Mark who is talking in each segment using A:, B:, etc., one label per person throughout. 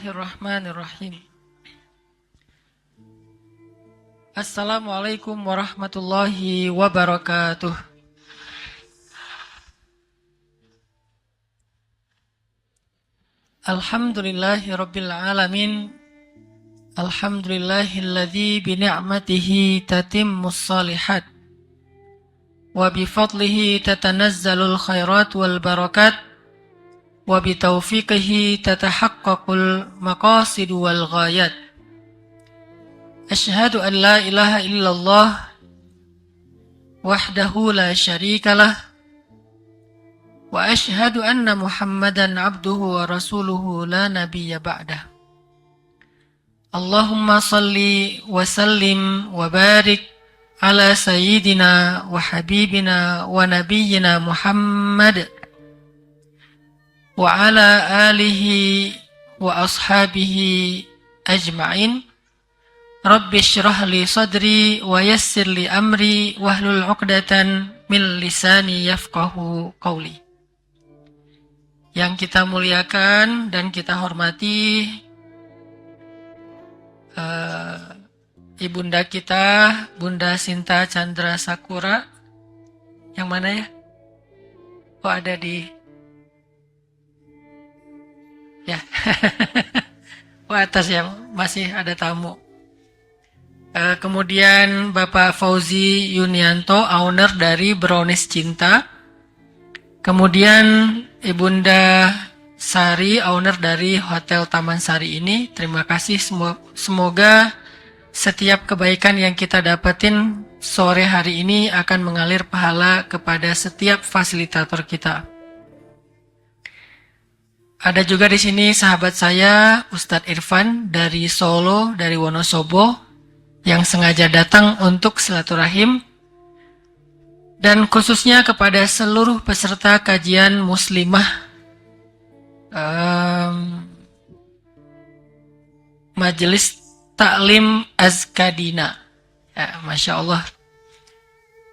A: Bismillahirrahmanirrahim. Assalamualaikum warahmatullahi wabarakatuh. Alhamdulillahi rabbil alamin. Alhamdulillahilladzi bi ni'matihi tatimmus shalihat wa bi fadlihi tatanazzalul khairat wal barakat wa bi taufiqihi tatahaqqaqul maqasid wal ghayat. Asyhadu an la ilaha illallah wahdahu la syarikalah wa asyhadu anna Muhammadan abduhu wa rasuluhu la nabiyya ba'dah. Allahumma salli wa sallim wa barik ala sayyidina wa habibina wa nabiyyina Muhammad wa ala alihi wa ashabihi ajma'in. Rabbi syrah li sadri wa yassir li amri wahlul 'uqdatan min lisani yafqahu qawli. Yang kita muliakan dan kita hormati ibunda kita, Bunda Sinta Chandra Sakura. Yang mana ya? Oh, ada di ya. Oh, atas ya, masih ada tamu. Kemudian Bapak Fauzi Yunianto, owner dari Brownies Cinta. Kemudian Ibunda Sari, owner dari Hotel Taman Sari ini. Terima kasih, semoga setiap kebaikan yang kita dapetin sore hari ini akan mengalir pahala kepada setiap fasilitator kita. Ada juga di sini sahabat saya, Ustadz Irfan dari Solo, dari Wonosobo, yang sengaja datang untuk silaturahim, dan khususnya kepada seluruh peserta kajian muslimah Majelis Taklim Azkadina. Ya, Masya Allah.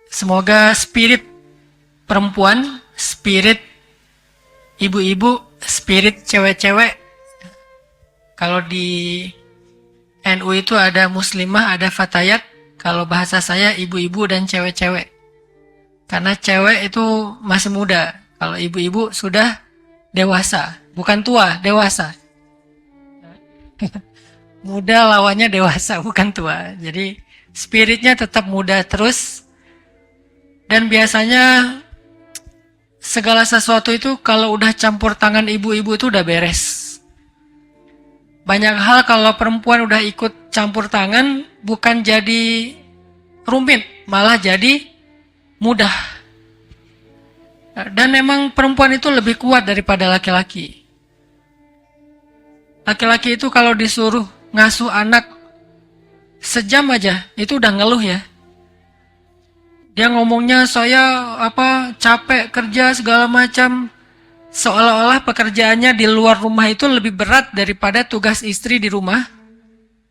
A: Semoga spirit perempuan, spirit ibu-ibu, spirit cewek-cewek, kalau di NU itu ada muslimah, ada fatayat. Kalau bahasa saya ibu-ibu dan cewek-cewek. Karena cewek itu masih muda. Kalau ibu-ibu sudah dewasa. Bukan tua, dewasa. Muda lawannya dewasa, bukan tua. Jadi spiritnya tetap muda terus. Dan biasanya segala sesuatu itu kalau udah campur tangan ibu-ibu itu udah beres. Banyak hal kalau perempuan udah ikut campur tangan, bukan jadi rumit, malah jadi mudah. Dan memang perempuan itu lebih kuat daripada laki-laki. Laki-laki itu kalau disuruh ngasuh anak sejam aja, itu udah ngeluh ya. Dia ngomongnya, saya capek kerja segala macam. Seolah-olah pekerjaannya di luar rumah itu lebih berat daripada tugas istri di rumah.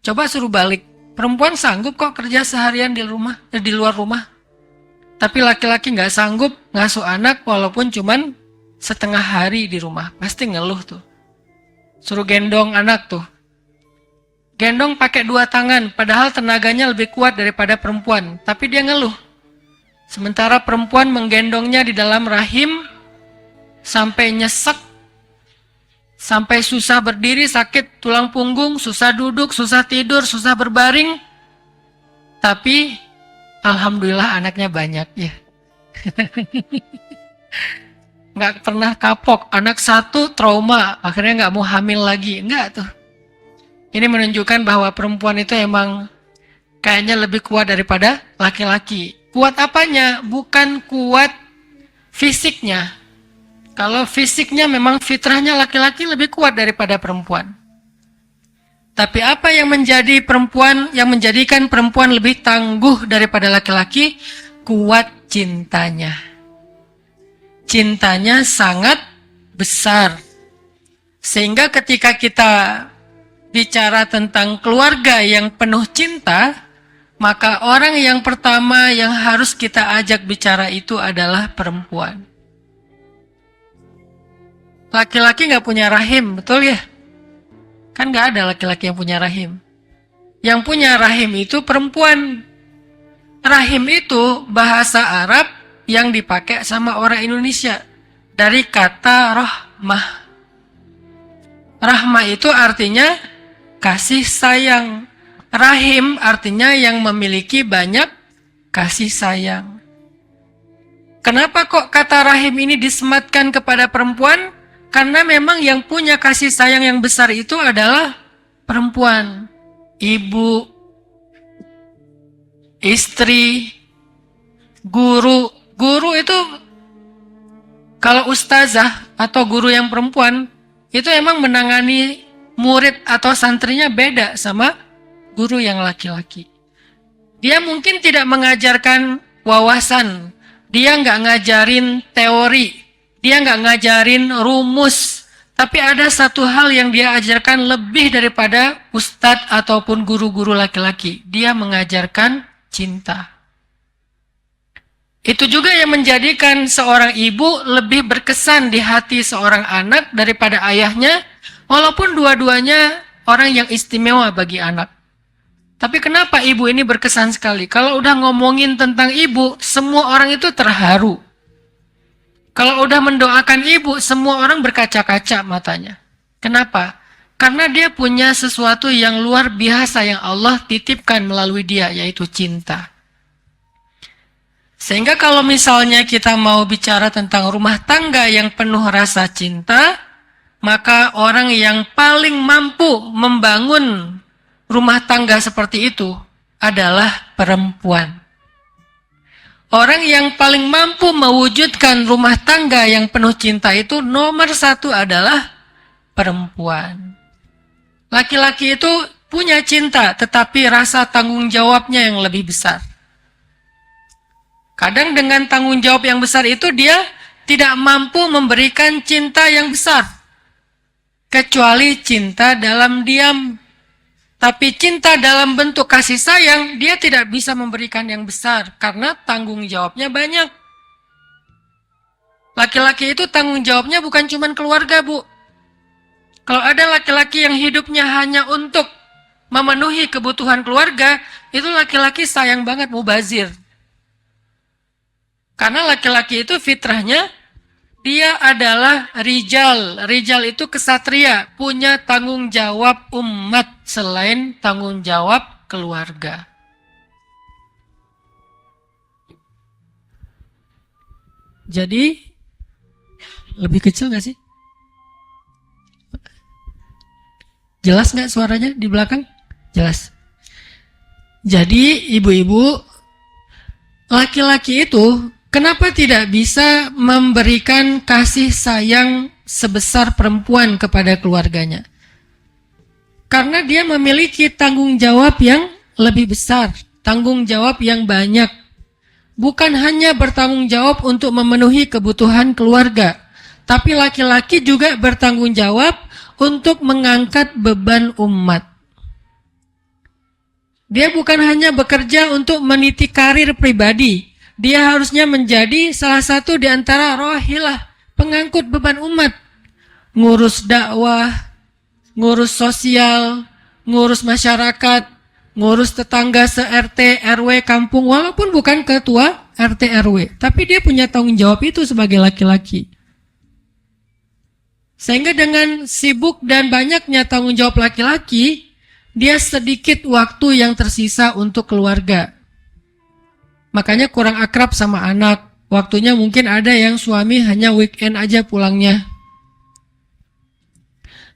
A: Coba suruh balik. Perempuan sanggup kok kerja seharian di luar rumah. Tapi laki-laki nggak sanggup ngasuh anak walaupun cuman setengah hari di rumah. Pasti ngeluh tuh. Suruh gendong anak tuh. Gendong pakai 2 tangan, padahal tenaganya lebih kuat daripada perempuan. Tapi dia ngeluh. Sementara perempuan menggendongnya di dalam rahim, sampai nyesek, sampai susah berdiri, sakit tulang punggung, susah duduk, susah tidur, susah berbaring. Tapi alhamdulillah anaknya banyak ya. Nggak pernah kapok. Anak 1 trauma, akhirnya nggak mau hamil lagi. Nggak tuh. Ini menunjukkan bahwa perempuan itu emang kayaknya lebih kuat daripada laki-laki. Kuat apanya? Bukan kuat fisiknya. Kalau fisiknya memang fitrahnya laki-laki lebih kuat daripada perempuan. Tapi apa yang menjadikan perempuan lebih tangguh daripada laki-laki? Kuat cintanya. Cintanya sangat besar. Sehingga ketika kita bicara tentang keluarga yang penuh cinta, maka orang yang pertama yang harus kita ajak bicara itu adalah perempuan. Laki-laki nggak punya rahim, betul ya? Kan nggak ada laki-laki yang punya rahim. Yang punya rahim itu perempuan. Rahim itu bahasa Arab yang dipakai sama orang Indonesia. Dari kata rahmah. Rahmah itu artinya kasih sayang. Rahim artinya yang memiliki banyak kasih sayang. Kenapa kok kata rahim ini disematkan kepada perempuan? Karena memang yang punya kasih sayang yang besar itu adalah perempuan. Ibu, istri, guru. Guru itu, kalau ustazah atau guru yang perempuan, itu emang menangani murid atau santrinya beda sama guru yang laki-laki. Dia mungkin tidak mengajarkan wawasan, dia nggak ngajarin teori, dia nggak ngajarin rumus, tapi ada satu hal yang dia ajarkan lebih daripada ustadz ataupun guru-guru laki-laki. Dia mengajarkan cinta. Itu juga yang menjadikan seorang ibu lebih berkesan di hati seorang anak daripada ayahnya, walaupun dua-duanya orang yang istimewa bagi anak. Tapi kenapa ibu ini berkesan sekali? Kalau udah ngomongin tentang ibu, semua orang itu terharu. Kalau udah mendoakan ibu, semua orang berkaca-kaca matanya. Kenapa? Karena dia punya sesuatu yang luar biasa yang Allah titipkan melalui dia, yaitu cinta. Sehingga kalau misalnya kita mau bicara tentang rumah tangga yang penuh rasa cinta, maka orang yang paling mampu membangun rumah tangga seperti itu adalah perempuan. Orang yang paling mampu mewujudkan rumah tangga yang penuh cinta itu nomor satu adalah perempuan. Laki-laki itu punya cinta, tetapi rasa tanggung jawabnya yang lebih besar. Kadang dengan tanggung jawab yang besar itu dia tidak mampu memberikan cinta yang besar. Kecuali cinta dalam diam. Tapi cinta dalam bentuk kasih sayang, dia tidak bisa memberikan yang besar karena tanggung jawabnya banyak. Laki-laki itu tanggung jawabnya bukan cuma keluarga, Bu. Kalau ada laki-laki yang hidupnya hanya untuk memenuhi kebutuhan keluarga, itu laki-laki sayang banget, mubazir. Karena laki-laki itu fitrahnya, dia adalah rijal. Rijal itu kesatria, punya tanggung jawab umat selain tanggung jawab keluarga. Jadi, lebih kecil nggak sih? Jelas nggak suaranya di belakang? Jelas. Jadi, ibu-ibu, laki-laki itu kenapa tidak bisa memberikan kasih sayang sebesar perempuan kepada keluarganya? Karena dia memiliki tanggung jawab yang lebih besar, tanggung jawab yang banyak. Bukan hanya bertanggung jawab untuk memenuhi kebutuhan keluarga, tapi laki-laki juga bertanggung jawab untuk mengangkat beban umat. Dia bukan hanya bekerja untuk meniti karir pribadi, dia harusnya menjadi salah satu di antara rohilah pengangkut beban umat. Ngurus dakwah, ngurus sosial, ngurus masyarakat, ngurus tetangga se-RT, RW, kampung, walaupun bukan ketua RT, RW. Tapi dia punya tanggung jawab itu sebagai laki-laki. Sehingga dengan sibuk dan banyaknya tanggung jawab laki-laki, dia sedikit waktu yang tersisa untuk keluarga. Makanya kurang akrab sama anak. Waktunya mungkin ada yang suami hanya weekend aja pulangnya.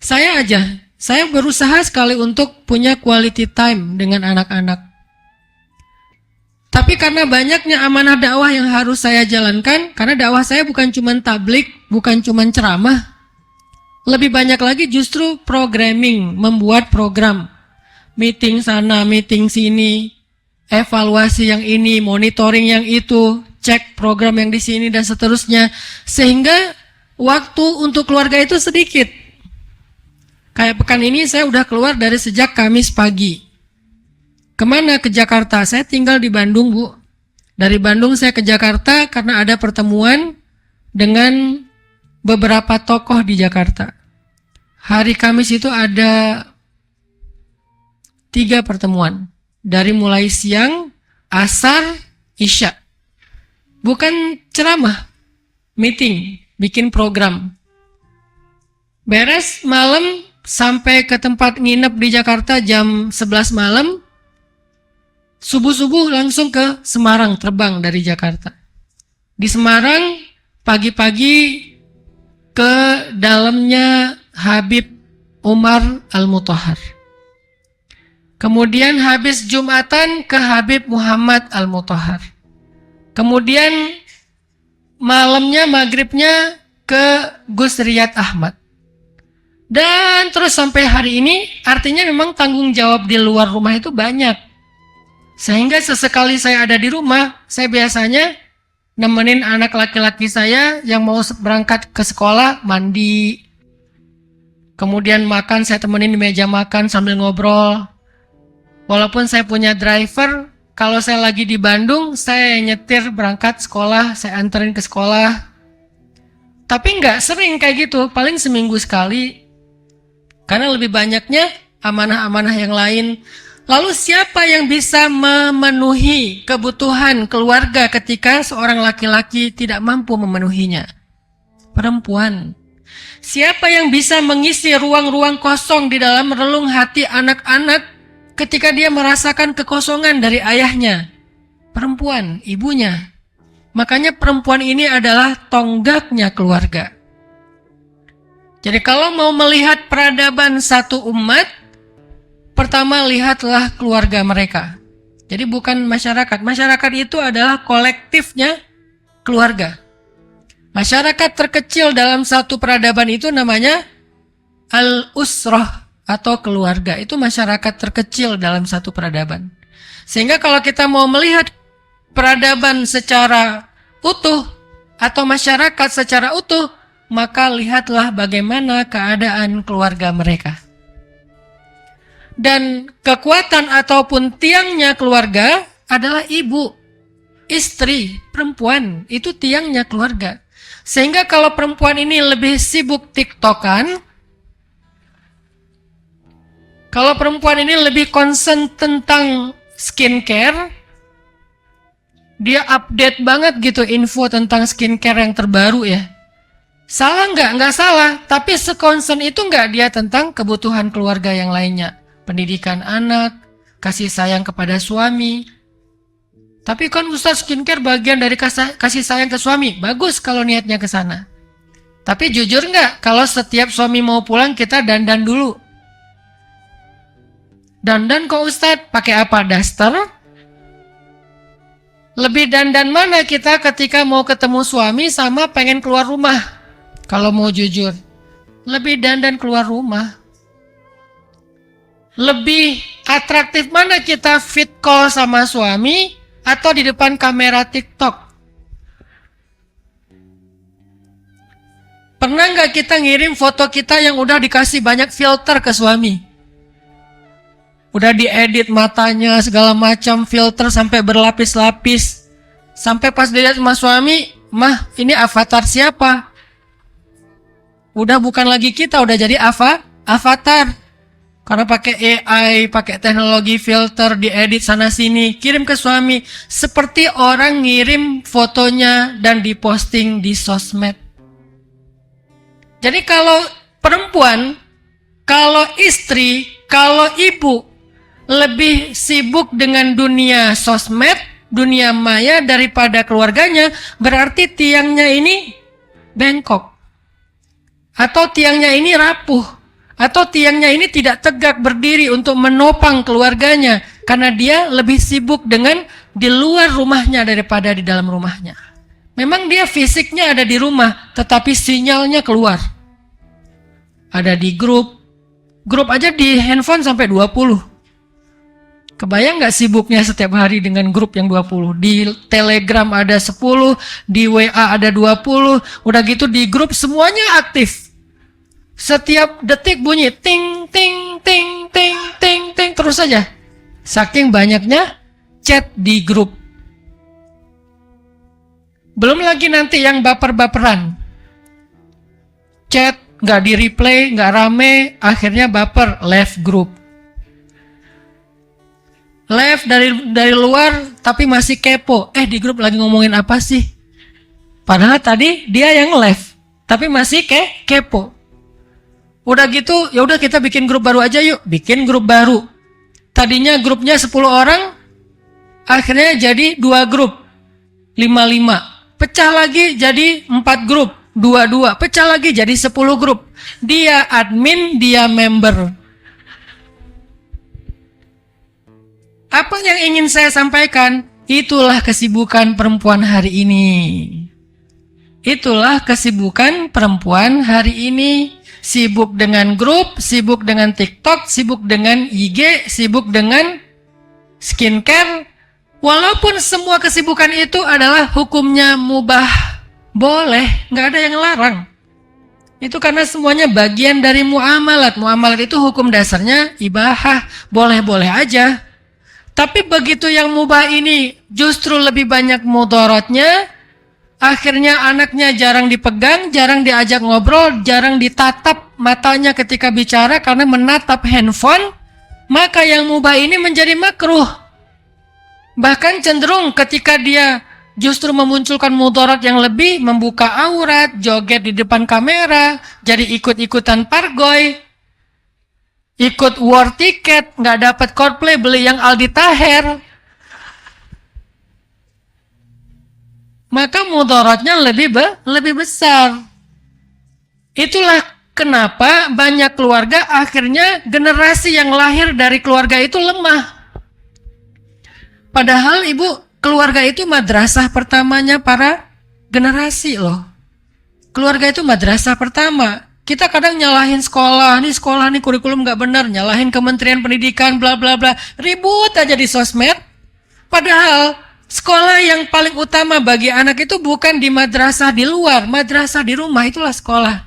A: Saya berusaha sekali untuk punya quality time dengan anak-anak. Tapi karena banyaknya amanah dakwah yang harus saya jalankan, karena dakwah saya bukan cuma tablik, bukan cuma ceramah, lebih banyak lagi justru programming, membuat program. Meeting sana, meeting sini, evaluasi yang ini, monitoring yang itu, cek program yang di sini dan seterusnya. Sehingga waktu untuk keluarga itu sedikit. Kayak pekan ini saya udah keluar dari sejak Kamis pagi. Kemana? Ke Jakarta. Saya tinggal di Bandung, Bu. Dari Bandung saya ke Jakarta karena ada pertemuan dengan beberapa tokoh di Jakarta. Hari Kamis itu ada 3 pertemuan. Dari mulai siang, asar, isya. Bukan ceramah, meeting, bikin program. Beres malam sampai ke tempat nginep di Jakarta jam 11 malam. Subuh-subuh langsung ke Semarang, terbang dari Jakarta. Di Semarang, pagi-pagi ke dalamnya Habib Umar Al-Mutahhar. Kemudian habis Jumatan ke Habib Muhammad Al-Mutahhar. Kemudian malamnya, maghribnya ke Gus Riyad Ahmad. Dan terus sampai hari ini, artinya memang tanggung jawab di luar rumah itu banyak. Sehingga sesekali saya ada di rumah, saya biasanya nemenin anak laki-laki saya yang mau berangkat ke sekolah, mandi. Kemudian makan, saya temenin di meja makan sambil ngobrol. Walaupun saya punya driver, kalau saya lagi di Bandung, saya nyetir berangkat sekolah, saya anterin ke sekolah. Tapi nggak sering kayak gitu, paling seminggu sekali. Karena lebih banyaknya amanah-amanah yang lain. Lalu siapa yang bisa memenuhi kebutuhan keluarga ketika seorang laki-laki tidak mampu memenuhinya? Perempuan. Siapa yang bisa mengisi ruang-ruang kosong di dalam relung hati anak-anak ketika dia merasakan kekosongan dari ayahnya? Perempuan, ibunya. Makanya perempuan ini adalah tonggaknya keluarga. Jadi kalau mau melihat peradaban satu umat, pertama lihatlah keluarga mereka. Jadi bukan masyarakat. Masyarakat itu adalah kolektifnya keluarga. Masyarakat terkecil dalam satu peradaban itu namanya al-usrah atau keluarga. Itu masyarakat terkecil dalam satu peradaban. Sehingga kalau kita mau melihat peradaban secara utuh atau masyarakat secara utuh, maka lihatlah bagaimana keadaan keluarga mereka. Dan kekuatan ataupun tiangnya keluarga adalah ibu, istri, perempuan. Itu tiangnya keluarga. Sehingga kalau perempuan ini lebih sibuk TikTokan, kalau perempuan ini lebih concern tentang skincare, dia update banget gitu info tentang skincare yang terbaru ya. Salah nggak? Nggak salah. Tapi sekonsen itu nggak dia tentang kebutuhan keluarga yang lainnya. Pendidikan anak, kasih sayang kepada suami. Tapi kan Ustaz, skincare bagian dari kasih sayang ke suami. Bagus kalau niatnya ke sana. Tapi jujur nggak, kalau setiap suami mau pulang kita dandan dulu. Dandan kok Ustaz? Pakai apa? Daster? Lebih dandan mana kita ketika mau ketemu suami sama pengen keluar rumah? Kalau mau jujur, lebih dandan keluar rumah. Lebih atraktif mana kita fit call sama suami atau di depan kamera TikTok? Pernah nggak kita ngirim foto kita yang udah dikasih banyak filter ke suami? Udah diedit matanya segala macam, filter sampai berlapis-lapis. Sampai pas dilihat sama suami, mah ini avatar siapa? Udah bukan lagi kita, udah jadi avatar. Karena pakai AI, pakai teknologi filter, diedit sana sini, kirim ke suami. Seperti orang ngirim fotonya dan diposting di sosmed. Jadi kalau perempuan, kalau istri, kalau ibu lebih sibuk dengan dunia sosmed, dunia maya daripada keluarganya, berarti tiangnya ini bengkok. Atau tiangnya ini rapuh, atau tiangnya ini tidak tegak berdiri untuk menopang keluarganya, karena dia lebih sibuk dengan di luar rumahnya daripada di dalam rumahnya. Memang dia fisiknya ada di rumah, tetapi sinyalnya keluar. Ada di grup aja di handphone sampai 20. Kebayang nggak sibuknya setiap hari dengan grup yang 20? Di Telegram ada 10, di WA ada 20, udah gitu di grup semuanya aktif. Setiap detik bunyi ting ting ting ting ting ting terus saja. Saking banyaknya chat di grup. Belum lagi nanti yang baper-baperan. Chat nggak di replay, nggak rame, akhirnya baper, left group. Left dari luar tapi masih kepo. Di grup lagi ngomongin apa sih? Padahal tadi dia yang left tapi masih kepo. Udah gitu, ya udah kita bikin grup baru aja yuk. Bikin grup baru. Tadinya grupnya 10 orang, akhirnya jadi 2 grup. 5-5. Pecah lagi jadi 4 grup. 2-2. Pecah lagi jadi 10 grup. Dia admin, dia member. Apa yang ingin saya sampaikan? Itulah kesibukan perempuan hari ini. Itulah kesibukan perempuan hari ini. Sibuk dengan grup, sibuk dengan TikTok, sibuk dengan IG, sibuk dengan skincare. Walaupun semua kesibukan itu adalah hukumnya mubah, boleh, nggak ada yang larang. Itu karena semuanya bagian dari muamalat. Muamalat itu hukum dasarnya ibahah, boleh-boleh aja. Tapi begitu yang mubah ini justru lebih banyak mudaratnya. Akhirnya anaknya jarang dipegang, jarang diajak ngobrol, jarang ditatap matanya ketika bicara karena menatap handphone. Maka yang mubah ini menjadi makruh. Bahkan cenderung ketika dia justru memunculkan mudarat yang lebih, membuka aurat, joget di depan kamera, jadi ikut-ikutan pargoy, ikut war ticket, nggak dapat Coldplay, beli yang Aldi Taher. Maka mudaratnya lebih besar. Itulah kenapa banyak keluarga akhirnya generasi yang lahir dari keluarga itu lemah. Padahal keluarga itu madrasah pertamanya para generasi loh. Keluarga itu madrasah pertama. Kita kadang nyalahin sekolah nih kurikulum nggak benar, nyalahin Kementerian Pendidikan, bla bla bla, ribut aja di sosmed. Padahal sekolah yang paling utama bagi anak itu bukan di madrasah di luar, madrasah di rumah itulah sekolah.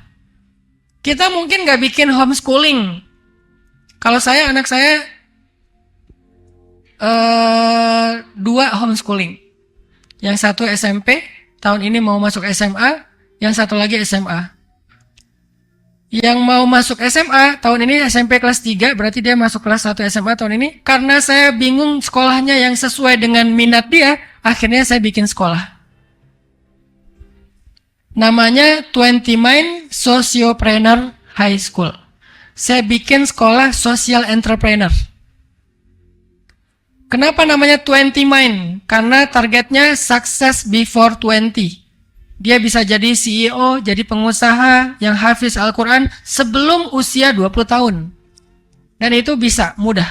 A: Kita mungkin nggak bikin homeschooling. Kalau anak saya 2 homeschooling. Yang satu SMP, tahun ini mau masuk SMA, yang satu lagi SMA. Yang mau masuk SMA, tahun ini SMP kelas 3, berarti dia masuk kelas 1 SMA tahun ini. Karena saya bingung sekolahnya yang sesuai dengan minat dia, akhirnya saya bikin sekolah. Namanya 20 Mind Sociopreneur High School. Saya bikin sekolah social entrepreneur. Kenapa namanya 20 Mind? Karena targetnya success before 20. Dia bisa jadi CEO, jadi pengusaha yang hafiz Al-Quran sebelum usia 20 tahun. Dan itu bisa, mudah.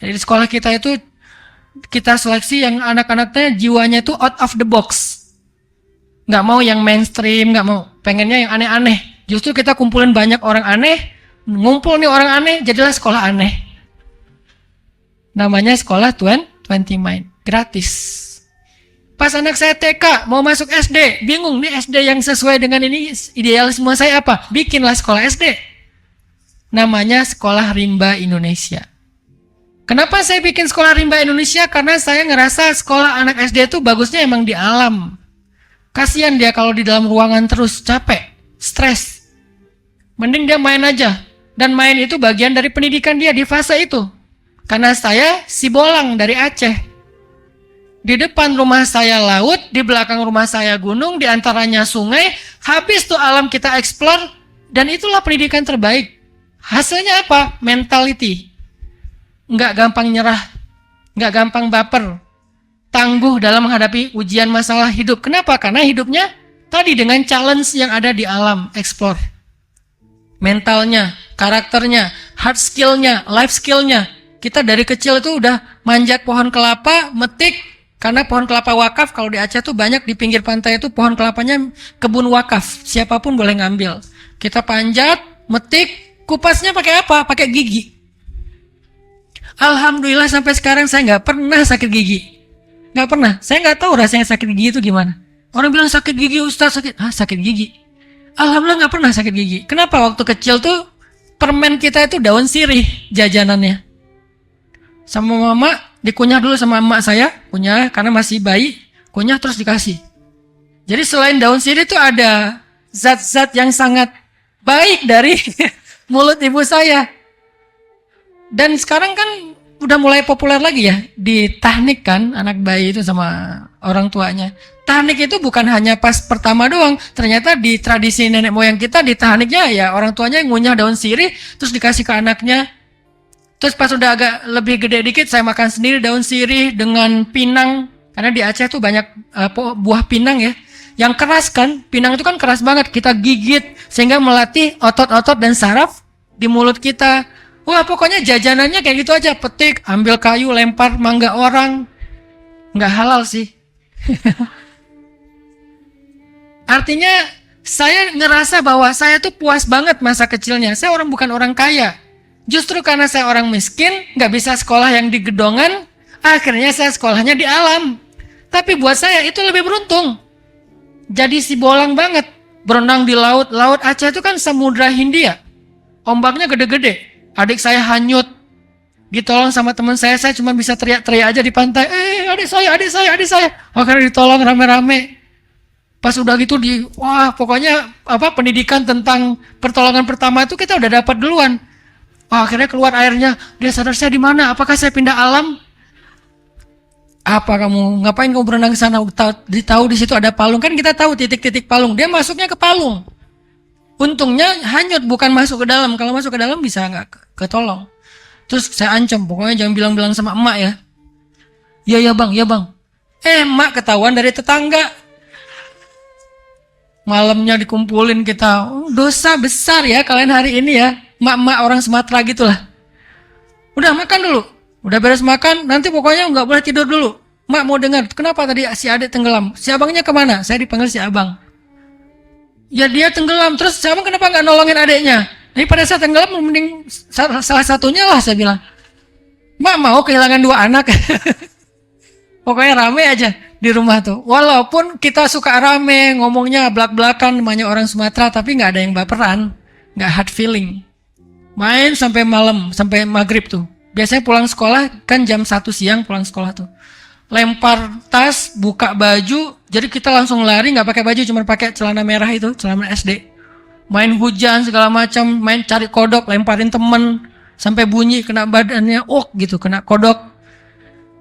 A: Jadi di sekolah kita itu, kita seleksi yang anak-anaknya jiwanya itu out of the box. Nggak mau yang mainstream, nggak mau. Pengennya yang aneh-aneh. Justru kita kumpulin banyak orang aneh, ngumpul nih orang aneh, jadilah sekolah aneh. Namanya sekolah 20 Mind, gratis. Pas anak saya TK, mau masuk SD, bingung nih SD yang sesuai dengan ini, idealisme saya apa? Bikinlah sekolah SD. Namanya Sekolah Rimba Indonesia. Kenapa saya bikin Sekolah Rimba Indonesia? Karena saya ngerasa sekolah anak SD itu bagusnya emang di alam. Kasihan dia kalau di dalam ruangan terus, capek, stres. Mending dia main aja. Dan main itu bagian dari pendidikan dia di fase itu. Karena saya si Bolang dari Aceh. Di depan rumah saya laut, di belakang rumah saya gunung, di antaranya sungai. Habis tuh alam kita explore, dan itulah pendidikan terbaik. Hasilnya apa? Mentality. Nggak gampang nyerah, nggak gampang baper, tangguh dalam menghadapi ujian masalah hidup. Kenapa? Karena hidupnya tadi dengan challenge yang ada di alam, explore. Mentalnya, karakternya, hard skillnya, life skillnya. Kita dari kecil itu udah manjat pohon kelapa, metik. Karena pohon kelapa wakaf, kalau di Aceh tuh banyak di pinggir pantai itu pohon kelapanya kebun wakaf. Siapapun boleh ngambil. Kita panjat, metik, kupasnya pakai apa? Pakai gigi. Alhamdulillah sampai sekarang saya nggak pernah sakit gigi. Nggak pernah. Saya nggak tahu rasanya sakit gigi itu gimana. Orang bilang sakit gigi, Ustaz sakit. Sakit gigi. Alhamdulillah nggak pernah sakit gigi. Kenapa? Waktu kecil tuh permen kita itu daun sirih jajanannya. Sama mama dikunyah dulu sama emak saya, kunyah karena masih bayi, kunyah terus dikasih. Jadi selain daun sirih itu ada zat-zat yang sangat baik dari mulut ibu saya. Dan sekarang kan udah mulai populer lagi ya di tahnik kan, anak bayi itu sama orang tuanya. Tahnik itu bukan hanya pas pertama doang, ternyata di tradisi nenek moyang kita di tahniknya ya orang tuanya yang ngunyah daun sirih terus dikasih ke anaknya. Terus pas udah agak lebih gede dikit saya makan sendiri daun sirih dengan pinang, karena di Aceh tuh banyak buah pinang ya. Yang keras kan, pinang itu kan keras banget, kita gigit sehingga melatih otot-otot dan saraf di mulut kita. Wah pokoknya jajanannya kayak gitu aja, petik, ambil kayu, lempar mangga orang. Nggak halal sih. Artinya saya ngerasa bahwa saya tuh puas banget masa kecilnya. Saya bukan orang kaya. Justru karena saya orang miskin, nggak bisa sekolah yang di gedongan, akhirnya saya sekolahnya di alam. Tapi buat saya itu lebih beruntung. Jadi si bolang banget, berenang di laut. Laut Aceh itu kan samudra Hindia. Ombaknya gede-gede. Adik saya hanyut. Ditolong sama teman saya cuma bisa teriak-teriak aja di pantai. Adik saya. Akhirnya ditolong rame-rame. Pas udah gitu pokoknya pendidikan tentang pertolongan pertama itu kita udah dapat duluan. Akhirnya keluar airnya. Dia sadar saya di mana? Apakah saya pindah alam? Apa kamu? Ngapain kamu berenang ke sana? Tahu di situ ada palung. Kan kita tahu titik-titik palung. Dia masuknya ke palung. Untungnya hanyut, bukan masuk ke dalam. Kalau masuk ke dalam bisa nggak ketolong. Terus saya ancam, pokoknya jangan bilang-bilang sama emak ya. Ya bang. Emak ketahuan dari tetangga. Malamnya dikumpulin kita. Dosa besar ya kalian hari ini ya. Emak-emak orang Sumatera gitulah. Udah makan dulu. Udah beres makan, nanti pokoknya nggak boleh tidur dulu. Mak mau dengar, kenapa tadi si adik tenggelam? Si abangnya kemana? Saya dipanggil si abang. Ya dia tenggelam, terus si abang kenapa nggak nolongin adiknya? Daripada saya tenggelam, mending salah satunya lah, saya bilang. Mak mau kehilangan 2 anak. Pokoknya rame aja di rumah tuh. Walaupun kita suka rame, ngomongnya belak-belakan, namanya orang Sumatera, tapi nggak ada yang baperan, nggak hard feeling. Main sampai malam, sampai maghrib tuh. Biasanya pulang sekolah kan jam 1 siang pulang sekolah tuh. Lempar tas, buka baju, jadi kita langsung lari nggak pakai baju, cuma pakai celana merah itu, celana SD. Main hujan segala macam, main cari kodok, lemparin temen sampai bunyi kena badannya, gitu kena kodok.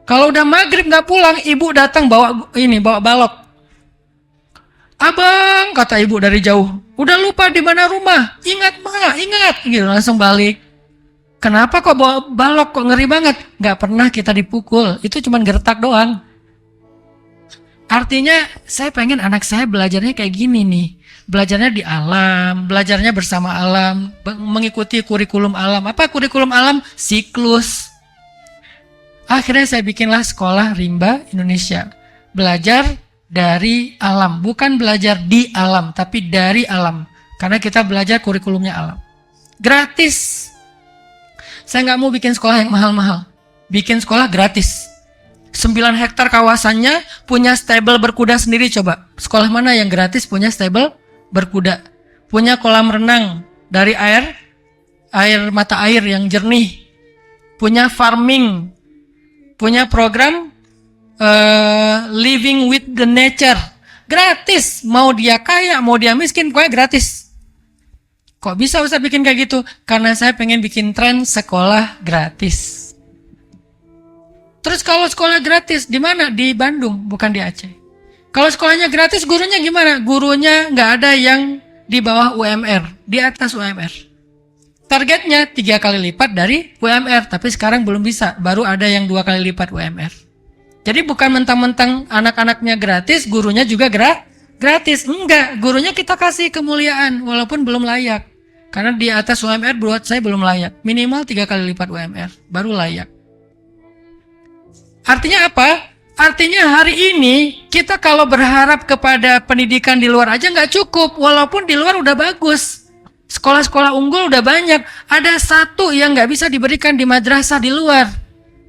A: Kalau udah maghrib nggak pulang, ibu datang bawa balok. Abang, kata ibu dari jauh, udah lupa di mana rumah? Ingat mak, ingat, gitu langsung balik. Kenapa kok bawa balok, kok ngeri banget? Gak pernah kita dipukul, itu cuma gertak doang. Artinya saya pengen anak saya belajarnya kayak gini nih. Belajarnya di alam, belajarnya bersama alam, mengikuti kurikulum alam. Apa kurikulum alam? Siklus. Akhirnya saya bikinlah sekolah rimba Indonesia. Belajar dari alam, bukan belajar di alam, tapi dari alam. Karena kita belajar kurikulumnya alam. Gratis. Saya nggak mau bikin sekolah yang mahal-mahal. Bikin sekolah gratis. 9 hektar kawasannya punya stable berkuda sendiri coba. Sekolah mana yang gratis punya stable berkuda? Punya kolam renang dari mata air yang jernih. Punya farming. Punya program living with the nature. Gratis. Mau dia kaya, mau dia miskin, pokoknya gratis. Kok bisa Ustaz bikin kayak gitu? Karena saya pengen bikin tren sekolah gratis. Terus kalau sekolah gratis di mana? Di Bandung, bukan di Aceh. Kalau sekolahnya gratis, gurunya gimana? Gurunya nggak ada yang di bawah UMR, di atas UMR. Targetnya 3 kali lipat dari UMR, tapi sekarang belum bisa. Baru ada yang 2 kali lipat UMR. Jadi bukan mentang-mentang anak-anaknya gratis, gurunya juga gratis. Enggak, gurunya kita kasih kemuliaan walaupun belum layak. Karena di atas UMR buat saya belum layak. Minimal 3 kali lipat UMR, baru layak. Artinya apa? Artinya hari ini kita kalau berharap kepada pendidikan di luar aja nggak cukup. Walaupun di luar udah bagus. Sekolah-sekolah unggul udah banyak. Ada satu yang nggak bisa diberikan di madrasah di luar.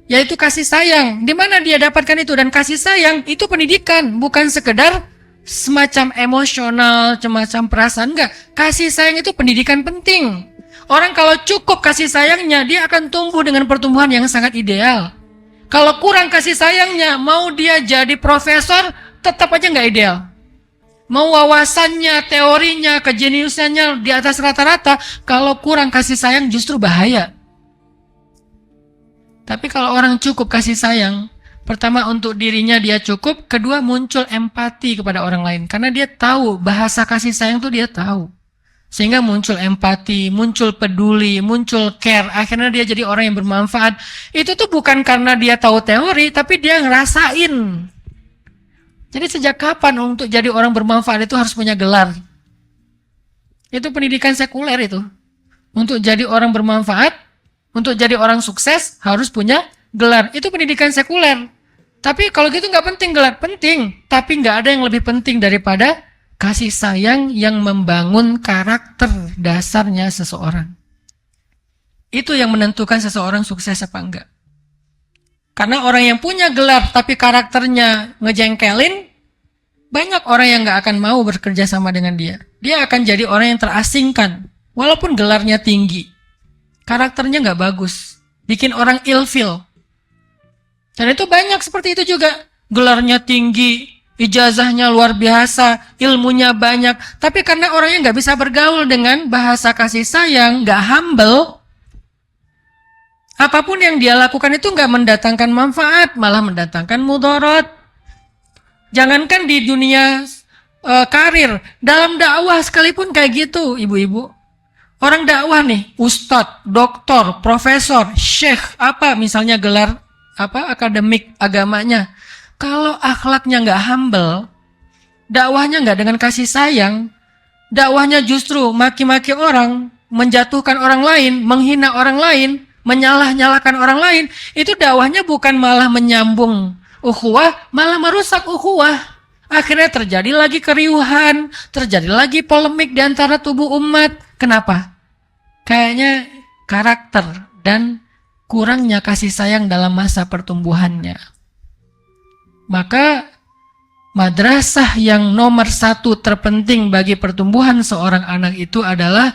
A: Yaitu kasih sayang. Di mana dia dapatkan itu? Dan kasih sayang itu pendidikan. Bukan sekedar semacam emosional, semacam perasaan. Enggak. Kasih sayang itu pendidikan penting. Orang kalau cukup kasih sayangnya, dia akan tumbuh dengan pertumbuhan yang sangat ideal. Kalau kurang kasih sayangnya, mau dia jadi profesor, tetap aja nggak ideal. Mau wawasannya, teorinya, kejeniusannya di atas rata-rata, kalau kurang kasih sayang justru bahaya. Tapi kalau orang cukup kasih sayang, pertama untuk dirinya dia cukup, kedua muncul empati kepada orang lain. Karena dia tahu, bahasa kasih sayang itu dia tahu. Sehingga muncul empati, muncul peduli, muncul care. Akhirnya dia jadi orang yang bermanfaat. Itu tuh bukan karena dia tahu teori, tapi dia ngerasain. Jadi sejak kapan untuk jadi orang bermanfaat itu harus punya gelar? Itu pendidikan sekuler itu. Untuk jadi orang bermanfaat, untuk jadi orang sukses harus punya gelar. Itu pendidikan sekuler. Tapi kalau gitu nggak penting gelar, penting. Tapi nggak ada yang lebih penting daripada kasih sayang yang membangun karakter dasarnya seseorang. Itu yang menentukan seseorang sukses apa enggak. Karena orang yang punya gelar tapi karakternya ngejengkelin, banyak orang yang nggak akan mau bekerja sama dengan dia. Dia akan jadi orang yang terasingkan. Walaupun gelarnya tinggi, karakternya nggak bagus, bikin orang ilfeel. Dan itu banyak seperti itu juga. Gelarnya tinggi, ijazahnya luar biasa, ilmunya banyak. Tapi karena orangnya nggak bisa bergaul dengan bahasa kasih sayang, nggak humble, apapun yang dia lakukan itu nggak mendatangkan manfaat, malah mendatangkan mudarat. Jangankan di dunia karir, dalam dakwah sekalipun kayak gitu, ibu-ibu. Orang dakwah nih, ustadz, doktor, profesor, syekh, apa misalnya gelar apa akademik agamanya. Kalau akhlaknya nggak humble, dakwahnya nggak dengan kasih sayang, dakwahnya justru maki-maki orang, menjatuhkan orang lain, menghina orang lain, menyalah-nyalahkan orang lain, itu dakwahnya bukan malah menyambung ukhuwah, malah merusak ukhuwah. Akhirnya terjadi lagi keriuhan, terjadi lagi polemik di antara tubuh umat. Kenapa? Kayaknya karakter dan kurangnya kasih sayang dalam masa pertumbuhannya. Maka madrasah yang nomor 1 terpenting bagi pertumbuhan seorang anak itu adalah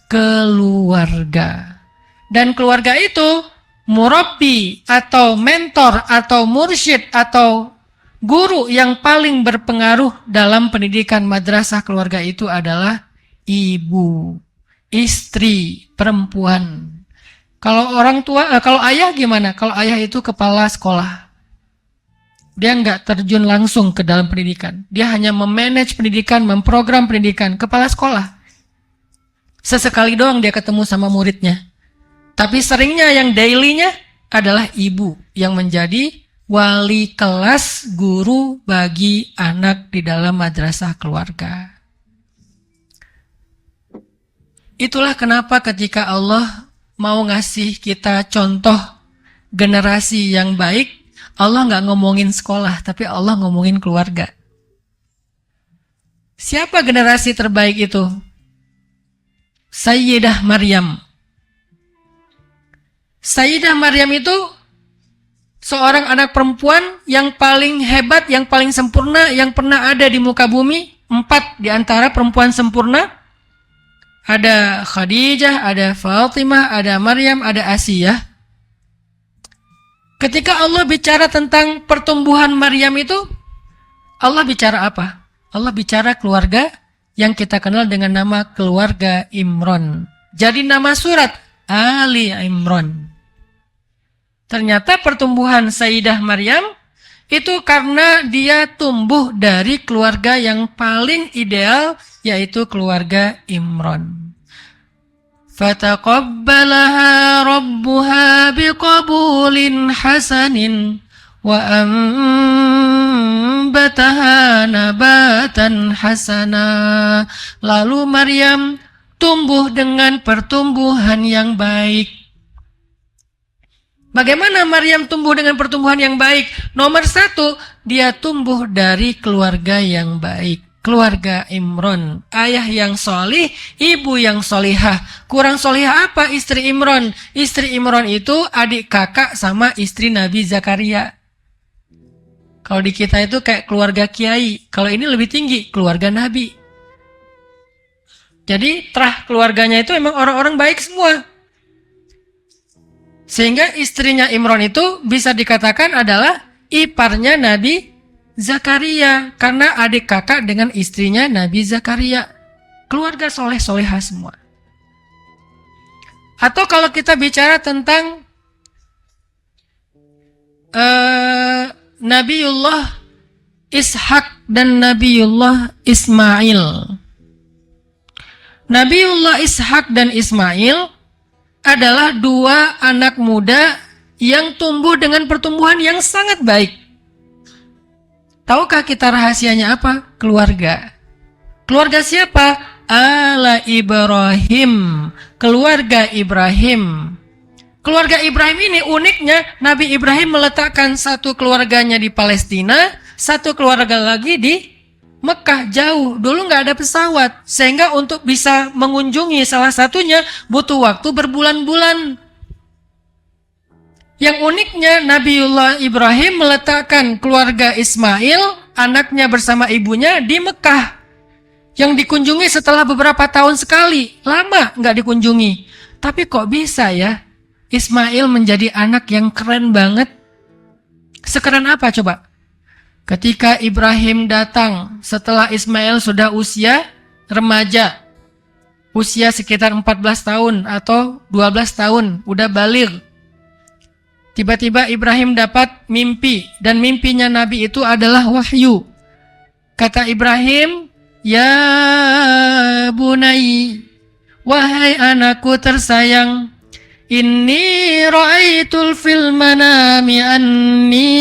A: keluarga. Dan keluarga itu murabbi atau mentor atau mursyid atau guru yang paling berpengaruh dalam pendidikan madrasah keluarga itu adalah ibu, istri, perempuan. Kalau orang tua, kalau ayah gimana? Kalau ayah itu kepala sekolah. Dia nggak terjun langsung ke dalam pendidikan. Dia hanya memanage pendidikan, memprogram pendidikan, kepala sekolah. Sesekali doang dia ketemu sama muridnya. Tapi seringnya yang daily-nya adalah ibu yang menjadi wali kelas guru bagi anak di dalam madrasah keluarga. Itulah kenapa ketika Allah mau ngasih kita contoh generasi yang baik, Allah nggak ngomongin sekolah, tapi Allah ngomongin keluarga. Siapa generasi terbaik itu? Sayyidah Maryam. Sayyidah Maryam itu seorang anak perempuan yang paling hebat, yang paling sempurna, yang pernah ada di muka bumi. 4 di antara perempuan sempurna. Ada Khadijah, ada Fatimah, ada Maryam, ada Asiyah. Ketika Allah bicara tentang pertumbuhan Maryam itu, Allah bicara apa? Allah bicara keluarga yang kita kenal dengan nama keluarga Imron. Jadi nama surat Ali Imron. Ternyata pertumbuhan Sayyidah Maryam itu karena dia tumbuh dari keluarga yang paling ideal, yaitu keluarga Imron. Fataqabbalaha rabbuha biqabulin hasanin wa ambataha nabatan hasana. Lalu Maryam tumbuh dengan pertumbuhan yang baik. Bagaimana Maryam tumbuh dengan pertumbuhan yang baik? Nomor 1, dia tumbuh dari keluarga yang baik. Keluarga Imron, ayah yang solih, ibu yang solihah. Kurang solihah apa istri Imron? Istri Imron itu adik kakak sama istri Nabi Zakaria. Kalau di kita itu kayak keluarga kiai. Kalau ini lebih tinggi, keluarga Nabi. Jadi terah keluarganya itu memang orang-orang baik semua. Sehingga istrinya Imron itu bisa dikatakan adalah iparnya Nabi Zakaria. Karena adik kakak dengan istrinya Nabi Zakaria. Keluarga soleh-solehah semua. Atau kalau kita bicara tentang Nabiullah Ishak dan Nabiullah Ismail. Nabiullah Ishak dan Ismail adalah dua anak muda yang tumbuh dengan pertumbuhan yang sangat baik. Tahukah kita rahasianya apa? Keluarga. Keluarga siapa? Ala Ibrahim. Keluarga Ibrahim. Keluarga Ibrahim ini uniknya, Nabi Ibrahim meletakkan satu keluarganya di Palestina, satu keluarga lagi di Mekah, jauh. Dulu nggak ada pesawat, sehingga untuk bisa mengunjungi salah satunya butuh waktu berbulan-bulan. Yang uniknya, Nabiullah Ibrahim meletakkan keluarga Ismail, anaknya bersama ibunya di Mekah, yang dikunjungi setelah beberapa tahun sekali. Lama nggak dikunjungi. Tapi kok bisa ya Ismail menjadi anak yang keren banget? Sekeren apa coba? Ketika Ibrahim datang setelah Ismail sudah usia remaja, usia sekitar 14 tahun atau 12 tahun, udah baligh. Tiba-tiba Ibrahim dapat mimpi, dan mimpinya Nabi itu adalah wahyu. Kata Ibrahim, "Ya bunai, wahai anakku tersayang, inni ra'aitul fil manami anni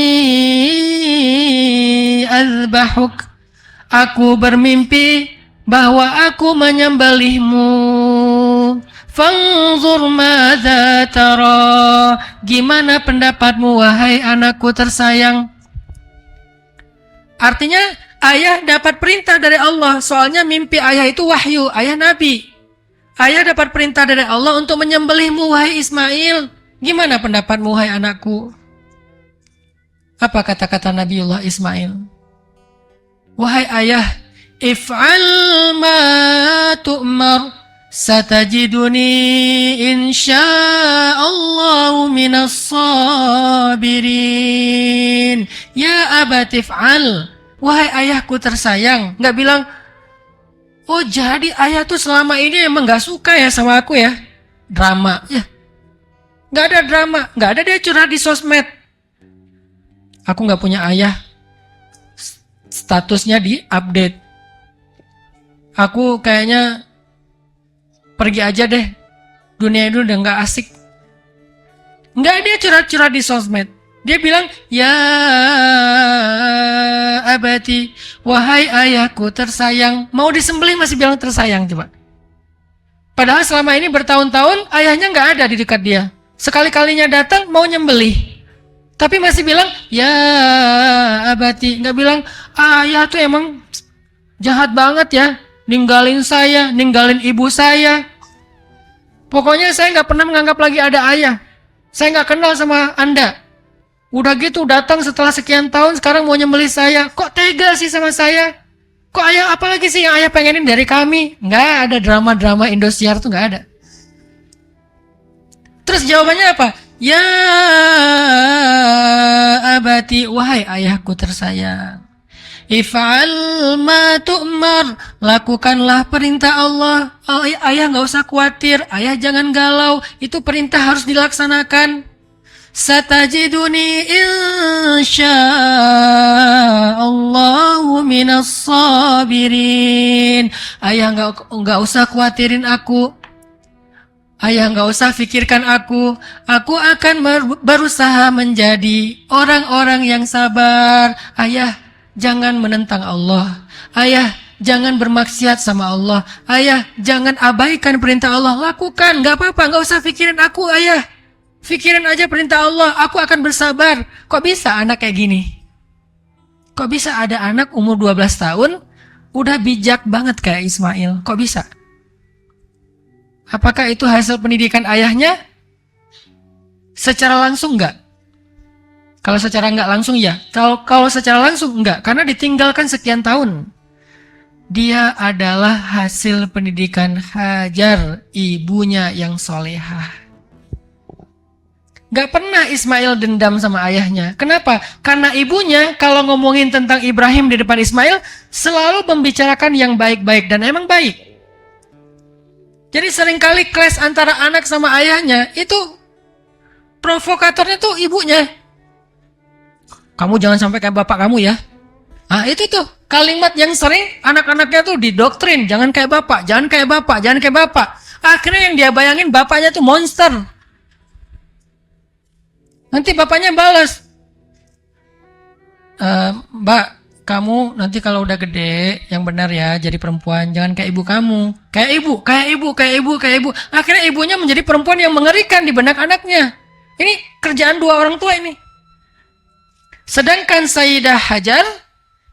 A: azbahuk." Aku bermimpi bahwa aku menyembelihmu. Fanzur madza tara. Gimana pendapatmu wahai anakku tersayang? Artinya ayah dapat perintah dari Allah. Soalnya mimpi ayah itu wahyu, ayah nabi. Ayah dapat perintah dari Allah untuk menyembelihmu wahai Ismail. Gimana pendapatmu wahai anakku? Apa kata-kata Nabiullah Ismail? Wahai ayah, if'al ma tu'mar, satajiduni insya'allahu minas sabirin. Ya abati if'al. Wahai ayahku tersayang. Nggak bilang, oh jadi ayah tuh selama ini emang gak suka ya sama aku ya? Drama ya. Gak ada drama. Gak ada dia curhat di sosmed. Aku gak punya ayah. Statusnya di update. Aku kayaknya pergi aja deh. Dunia itu udah gak asik. Gak, dia curhat-curhat di sosmed. Dia bilang, ya abati, wahai ayahku tersayang. Mau disembelih masih bilang tersayang coba. Padahal selama ini bertahun-tahun ayahnya gak ada di dekat dia. Sekali-kalinya datang mau nyembelih. Tapi masih bilang, ya abati. Gak bilang, ayah tuh emang jahat banget ya. Ninggalin saya, ninggalin ibu saya. Pokoknya saya gak pernah menganggap lagi ada ayah. Saya gak kenal sama Anda. Udah gitu datang setelah sekian tahun, sekarang mau nyembelih saya. Kok tega sih sama saya? Kok ayah apalagi sih yang ayah pengenin dari kami? Nggak ada drama-drama Indosiar tuh nggak ada. Terus jawabannya apa? Ya abati, wahai ayahku tersayang. If'al ma tu'mar, lakukanlah perintah Allah. Ayah nggak usah khawatir, ayah jangan galau. Itu perintah harus dilaksanakan. Satajiduni insya'allahu minas sabirin. Ayah nggak usah khawatirin aku. Ayah nggak usah pikirkan aku. Aku akan berusaha menjadi orang-orang yang sabar. Ayah jangan menentang Allah. Ayah jangan bermaksiat sama Allah. Ayah jangan abaikan perintah Allah. Lakukan, nggak apa-apa, nggak usah pikirin aku ayah. Pikirin aja perintah Allah, aku akan bersabar. Kok bisa anak kayak gini? Kok bisa ada anak umur 12 tahun udah bijak banget kayak Ismail? Kok bisa? Apakah itu hasil pendidikan ayahnya? Secara langsung enggak? Kalau secara enggak langsung ya. Kalau secara langsung enggak, karena ditinggalkan sekian tahun. Dia adalah hasil pendidikan Hajar, ibunya yang solehah. Gak pernah Ismail dendam sama ayahnya. Kenapa? Karena ibunya kalau ngomongin tentang Ibrahim di depan Ismail selalu membicarakan yang baik-baik, dan emang baik. Jadi seringkali clash antara anak sama ayahnya itu provokatornya tuh ibunya. Kamu jangan sampai kayak bapak kamu ya. Ah, itu tuh kalimat yang sering anak-anaknya tuh didoktrin, jangan kayak bapak, jangan kayak bapak, jangan kayak bapak. Akhirnya yang dia bayangin bapaknya tuh monster. Nanti bapaknya balas, Mbak, kamu nanti kalau udah gede, yang benar ya, jadi perempuan, jangan kayak ibu kamu. Kayak ibu, kayak ibu, kayak ibu, kayak ibu. Akhirnya ibunya menjadi perempuan yang mengerikan di benak anaknya. Ini kerjaan dua orang tua ini. Sedangkan Sayyidah Hajar,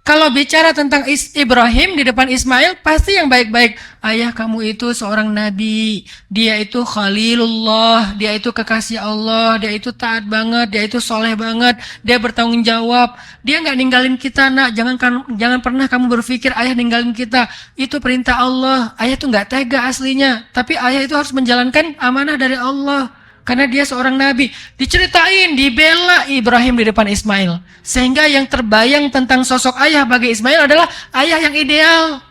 A: kalau bicara tentang Ibrahim di depan Ismail, pasti yang baik-baik. Ayah kamu itu seorang nabi, dia itu Khalilullah, dia itu kekasih Allah, dia itu taat banget, dia itu soleh banget, dia bertanggung jawab, dia nggak ninggalin kita nak, jangan pernah kamu berpikir ayah ninggalin kita, itu perintah Allah, ayah tuh nggak tega aslinya, tapi ayah itu harus menjalankan amanah dari Allah. Karena dia seorang nabi. Diceritain, dibela Ibrahim di depan Ismail. Sehingga yang terbayang tentang sosok ayah bagi Ismail adalah ayah yang ideal.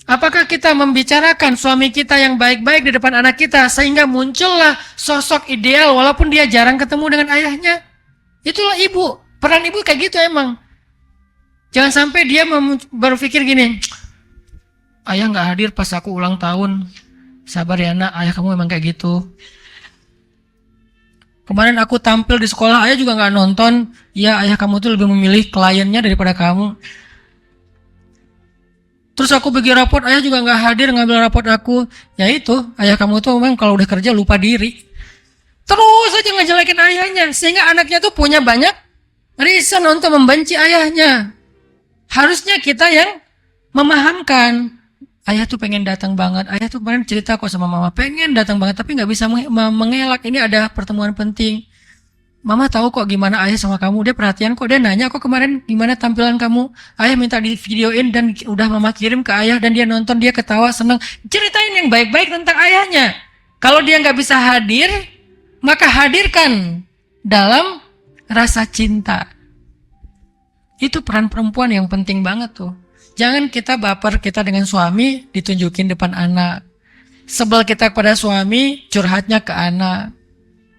A: Apakah kita membicarakan suami kita yang baik-baik di depan anak kita sehingga muncullah sosok ideal walaupun dia jarang ketemu dengan ayahnya? Itulah ibu. Peran ibu kayak gitu emang. Jangan sampai dia berpikir gini, ayah gak hadir pas aku ulang tahun. Sabar ya nak, ayah kamu memang kayak gitu. Kemarin aku tampil di sekolah, ayah juga gak nonton. Ya, ayah kamu tuh lebih memilih kliennya daripada kamu. Terus aku bagi raport, ayah juga gak hadir ngambil raport aku. Ya itu, ayah kamu tuh memang kalau udah kerja lupa diri. Terus aja ngejelekin ayahnya. Sehingga anaknya tuh punya banyak reason untuk membenci ayahnya. Harusnya kita yang memahamkan. Ayah tuh pengen datang banget. Ayah tuh kemarin cerita kok sama mama, pengen datang banget tapi gak bisa mengelak. Ini ada pertemuan penting. Mama tahu kok gimana ayah sama kamu. Dia perhatian kok, dia nanya kok kemarin gimana tampilan kamu. Ayah minta di videoin dan udah mama kirim ke ayah dan dia nonton, dia ketawa, seneng. Ceritain yang baik-baik tentang ayahnya. Kalau dia gak bisa hadir, maka hadirkan dalam rasa cinta. Itu peran perempuan yang penting banget tuh. Jangan kita baper kita dengan suami ditunjukin depan anak. Sebel kita kepada suami, curhatnya ke anak.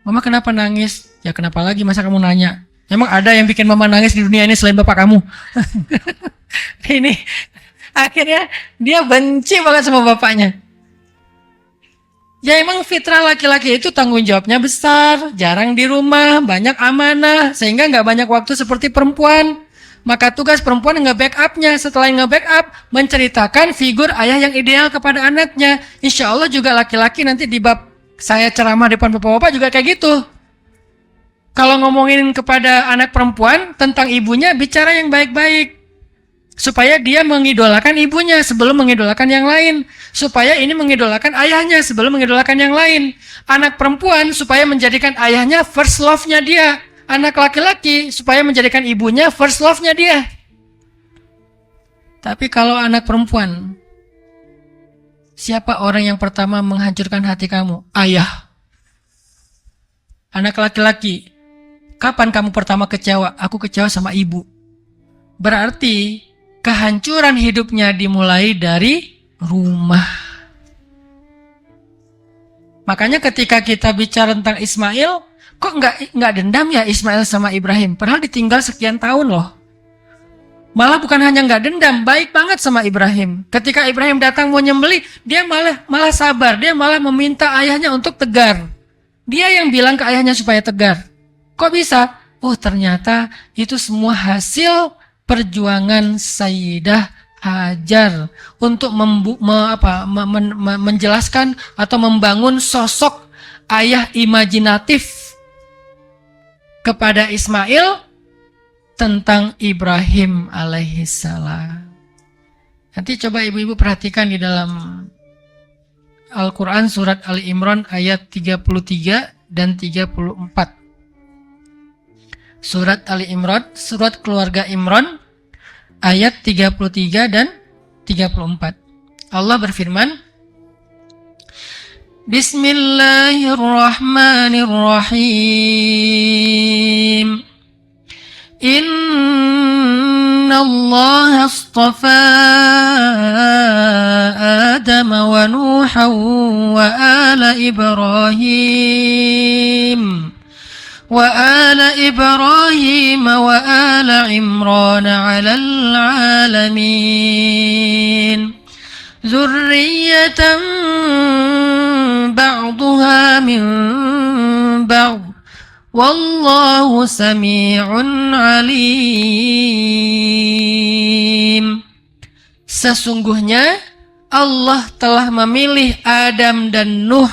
A: Mama kenapa nangis? Ya kenapa lagi, masa kamu nanya? Emang ada yang bikin mama nangis di dunia ini selain bapak kamu? Ini akhirnya dia benci banget sama bapaknya. Ya emang fitrah laki-laki itu tanggung jawabnya besar, jarang di rumah, banyak amanah, sehingga gak banyak waktu seperti perempuan. Maka tugas perempuan nge-backupnya, setelah nge-backup, menceritakan figur ayah yang ideal kepada anaknya. Insya Allah juga laki-laki nanti di bab saya ceramah depan bapak-bapak juga kayak gitu. Kalau ngomongin kepada anak perempuan tentang ibunya, bicara yang baik-baik. Supaya dia mengidolakan ibunya sebelum mengidolakan yang lain. Supaya ini mengidolakan ayahnya sebelum mengidolakan yang lain. Anak perempuan supaya menjadikan ayahnya first love-nya dia. Anak laki-laki supaya menjadikan ibunya first love-nya dia. Tapi kalau anak perempuan, siapa orang yang pertama menghancurkan hati kamu? Ayah. Anak laki-laki, kapan kamu pertama kecewa? Aku kecewa sama ibu. Berarti kehancuran hidupnya dimulai dari rumah. Makanya ketika kita bicara tentang Ismail, kok nggak dendam ya Ismail sama Ibrahim? Padahal ditinggal sekian tahun loh. Malah bukan hanya nggak dendam, baik banget sama Ibrahim. Ketika Ibrahim datang mau nyembelih, dia malah sabar. Dia malah meminta ayahnya untuk tegar. Dia yang bilang ke ayahnya supaya tegar. Kok bisa? Oh ternyata itu semua hasil perjuangan Sayyidah Hajar untuk menjelaskan atau membangun sosok ayah imajinatif kepada Ismail tentang Ibrahim alaihissalam. Nanti coba ibu-ibu perhatikan di dalam Al-Quran surat Ali Imran ayat 33 dan 34. Surat Ali Imran, surat keluarga Imran ayat 33 dan 34. Allah berfirman, Bismillahirrahmanirrahim. Inna Allah astafa Adam wa Nuhan wa ala Ibrahim وآل إبراهيم وآل عمران على العالمين ذرية بعضها من بعض والله سميع عليم. Sesungguhnya Allah telah memilih Adam dan Nuh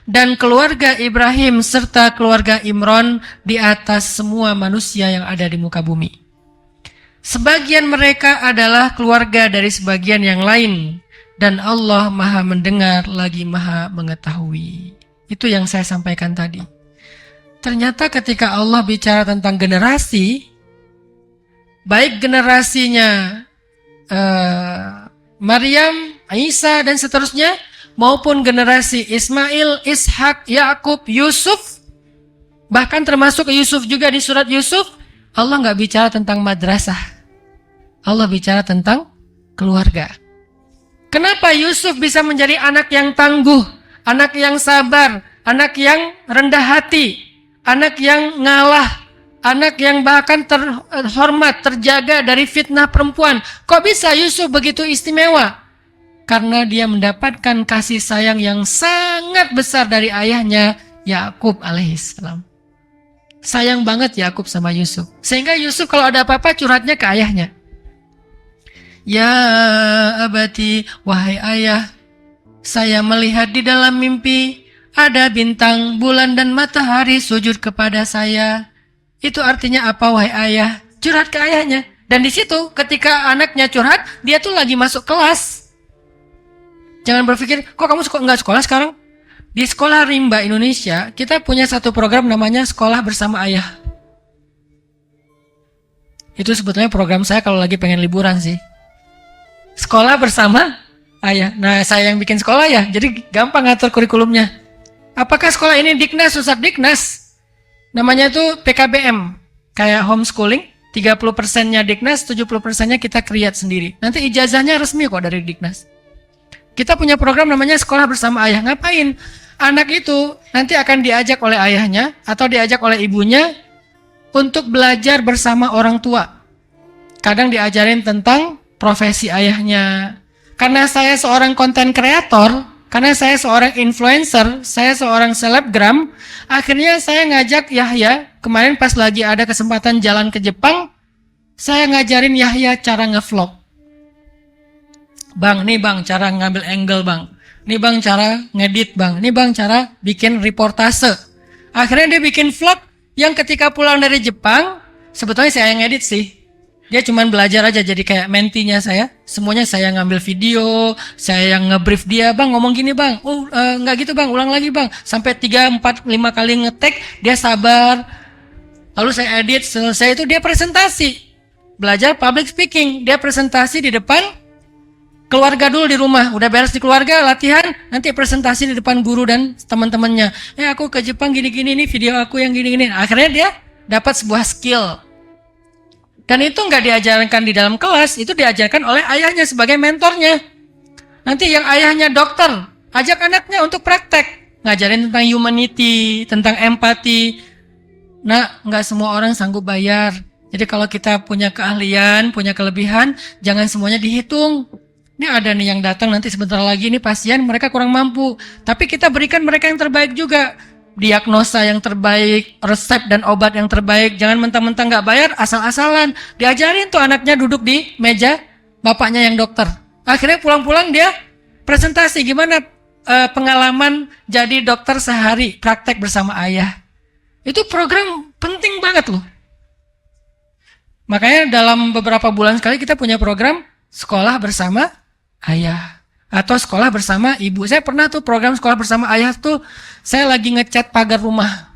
A: dan keluarga Ibrahim serta keluarga Imran di atas semua manusia yang ada di muka bumi. Sebagian mereka adalah keluarga dari sebagian yang lain dan Allah Maha mendengar lagi Maha mengetahui. Itu yang saya sampaikan tadi. Ternyata ketika Allah bicara tentang generasi, baik generasinya Maryam, Isa dan seterusnya, maupun generasi Ismail, Ishak, Yakub, Yusuf, bahkan termasuk Yusuf juga di surat Yusuf, Allah nggak bicara tentang madrasah. Allah bicara tentang keluarga. Kenapa Yusuf bisa menjadi anak yang tangguh, anak yang sabar, anak yang rendah hati, anak yang ngalah, anak yang bahkan terhormat, terjaga dari fitnah perempuan? Kok bisa Yusuf begitu istimewa? Karena dia mendapatkan kasih sayang yang sangat besar dari ayahnya Yakub alaihissalam. Sayang banget Yakub sama Yusuf. Sehingga Yusuf kalau ada apa-apa curhatnya ke ayahnya. Ya abati, wahai ayah, saya melihat di dalam mimpi ada bintang, bulan dan matahari sujud kepada saya. Itu artinya apa wahai ayah? Curhat ke ayahnya. Dan di situ ketika anaknya curhat, dia tuh lagi masuk kelas. Jangan berpikir, kok kamu nggak sekolah sekarang? Di Sekolah Rimba Indonesia, kita punya satu program namanya Sekolah Bersama Ayah. Itu sebetulnya program saya kalau lagi pengen liburan sih. Sekolah Bersama Ayah. Nah, saya yang bikin sekolah ya, jadi gampang ngatur kurikulumnya. Apakah sekolah ini Diknas, Ustadz? Diknas. Namanya tuh PKBM, kayak homeschooling. 30%-nya Diknas, 70%-nya kita create sendiri. Nanti ijazahnya resmi kok dari Diknas. Kita punya program namanya Sekolah Bersama Ayah. Ngapain? Anak itu nanti akan diajak oleh ayahnya atau diajak oleh ibunya untuk belajar bersama orang tua. Kadang diajarin tentang profesi ayahnya. Karena saya seorang konten kreator, karena saya seorang influencer, saya seorang selebgram, akhirnya saya ngajak Yahya, kemarin pas lagi ada kesempatan jalan ke Jepang, saya ngajarin Yahya cara ngevlog. Bang, nih bang cara ngambil angle bang. Nih bang cara ngedit bang. Nih bang cara bikin reportase. Akhirnya dia bikin vlog yang ketika pulang dari Jepang, sebetulnya saya yang ngedit sih. Dia cuma belajar aja jadi kayak mentinya saya. Semuanya saya ngambil video, saya yang ngebrief dia, bang ngomong gini bang. Oh nggak gitu bang, ulang lagi bang. Sampai 3, 4, 5 kali ngetek, dia sabar. Lalu saya edit, selesai itu dia presentasi. Belajar public speaking, dia presentasi di depan keluarga dulu di rumah. Udah beres di keluarga, latihan, nanti presentasi di depan guru dan teman-temannya. Aku ke Jepang gini-gini, nih video aku yang gini-gini. Akhirnya dia dapat sebuah skill. Dan itu nggak diajarkan di dalam kelas, itu diajarkan oleh ayahnya sebagai mentornya. Nanti yang ayahnya dokter, ajak anaknya untuk praktek. Ngajarin tentang humanity, tentang empati. Nah, nggak semua orang sanggup bayar. Jadi kalau kita punya keahlian, punya kelebihan, jangan semuanya dihitung. Ini ada nih yang datang nanti sebentar lagi, ini pasien mereka kurang mampu. Tapi kita berikan mereka yang terbaik juga. Diagnosa yang terbaik, resep dan obat yang terbaik. Jangan mentang-mentang nggak bayar, asal-asalan. Diajarin tuh anaknya duduk di meja bapaknya yang dokter. Akhirnya pulang-pulang dia presentasi gimana pengalaman jadi dokter sehari, praktek bersama ayah. Itu program penting banget loh. Makanya dalam beberapa bulan sekali kita punya program Sekolah Bersama Ayah. Atau sekolah bersama ibu. Saya pernah tuh program sekolah bersama ayah tuh, saya lagi ngecat pagar rumah.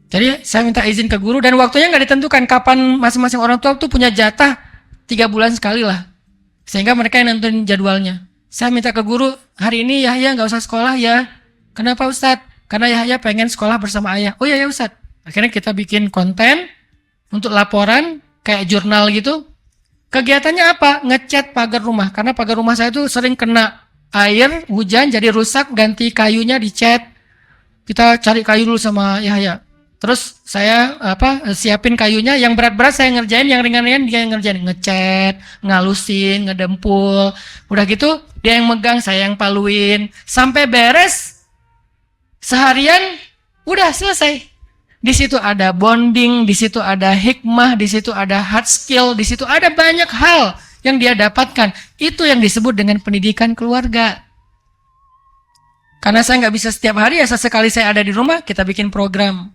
A: Jadi saya minta izin ke guru dan waktunya nggak ditentukan kapan masing-masing orang tua tuh punya jatah 3 bulan sekali lah. Sehingga mereka yang nentuin jadwalnya. Saya minta ke guru, hari ini Yahya nggak usah sekolah ya. Kenapa Ustadz? Karena Yahya pengen sekolah bersama ayah. Oh iya ya Ustadz. Akhirnya kita bikin konten untuk laporan kayak jurnal gitu. Kegiatannya apa? Ngecat pagar rumah. Karena pagar rumah saya itu sering kena air, hujan, jadi rusak, ganti kayunya dicat. Kita cari kayu dulu sama Yahya. Terus saya siapin kayunya, yang berat-berat saya ngerjain, yang ringan-ringan dia yang ngerjain, ngecat, ngalusin, ngedempul. Udah gitu dia yang megang, saya yang paluin. Sampai beres seharian udah selesai. Di situ ada bonding, di situ ada hikmah, di situ ada hard skill, di situ ada banyak hal yang dia dapatkan. Itu yang disebut dengan pendidikan keluarga. Karena saya nggak bisa setiap hari, ya sesekali saya ada di rumah, kita bikin program.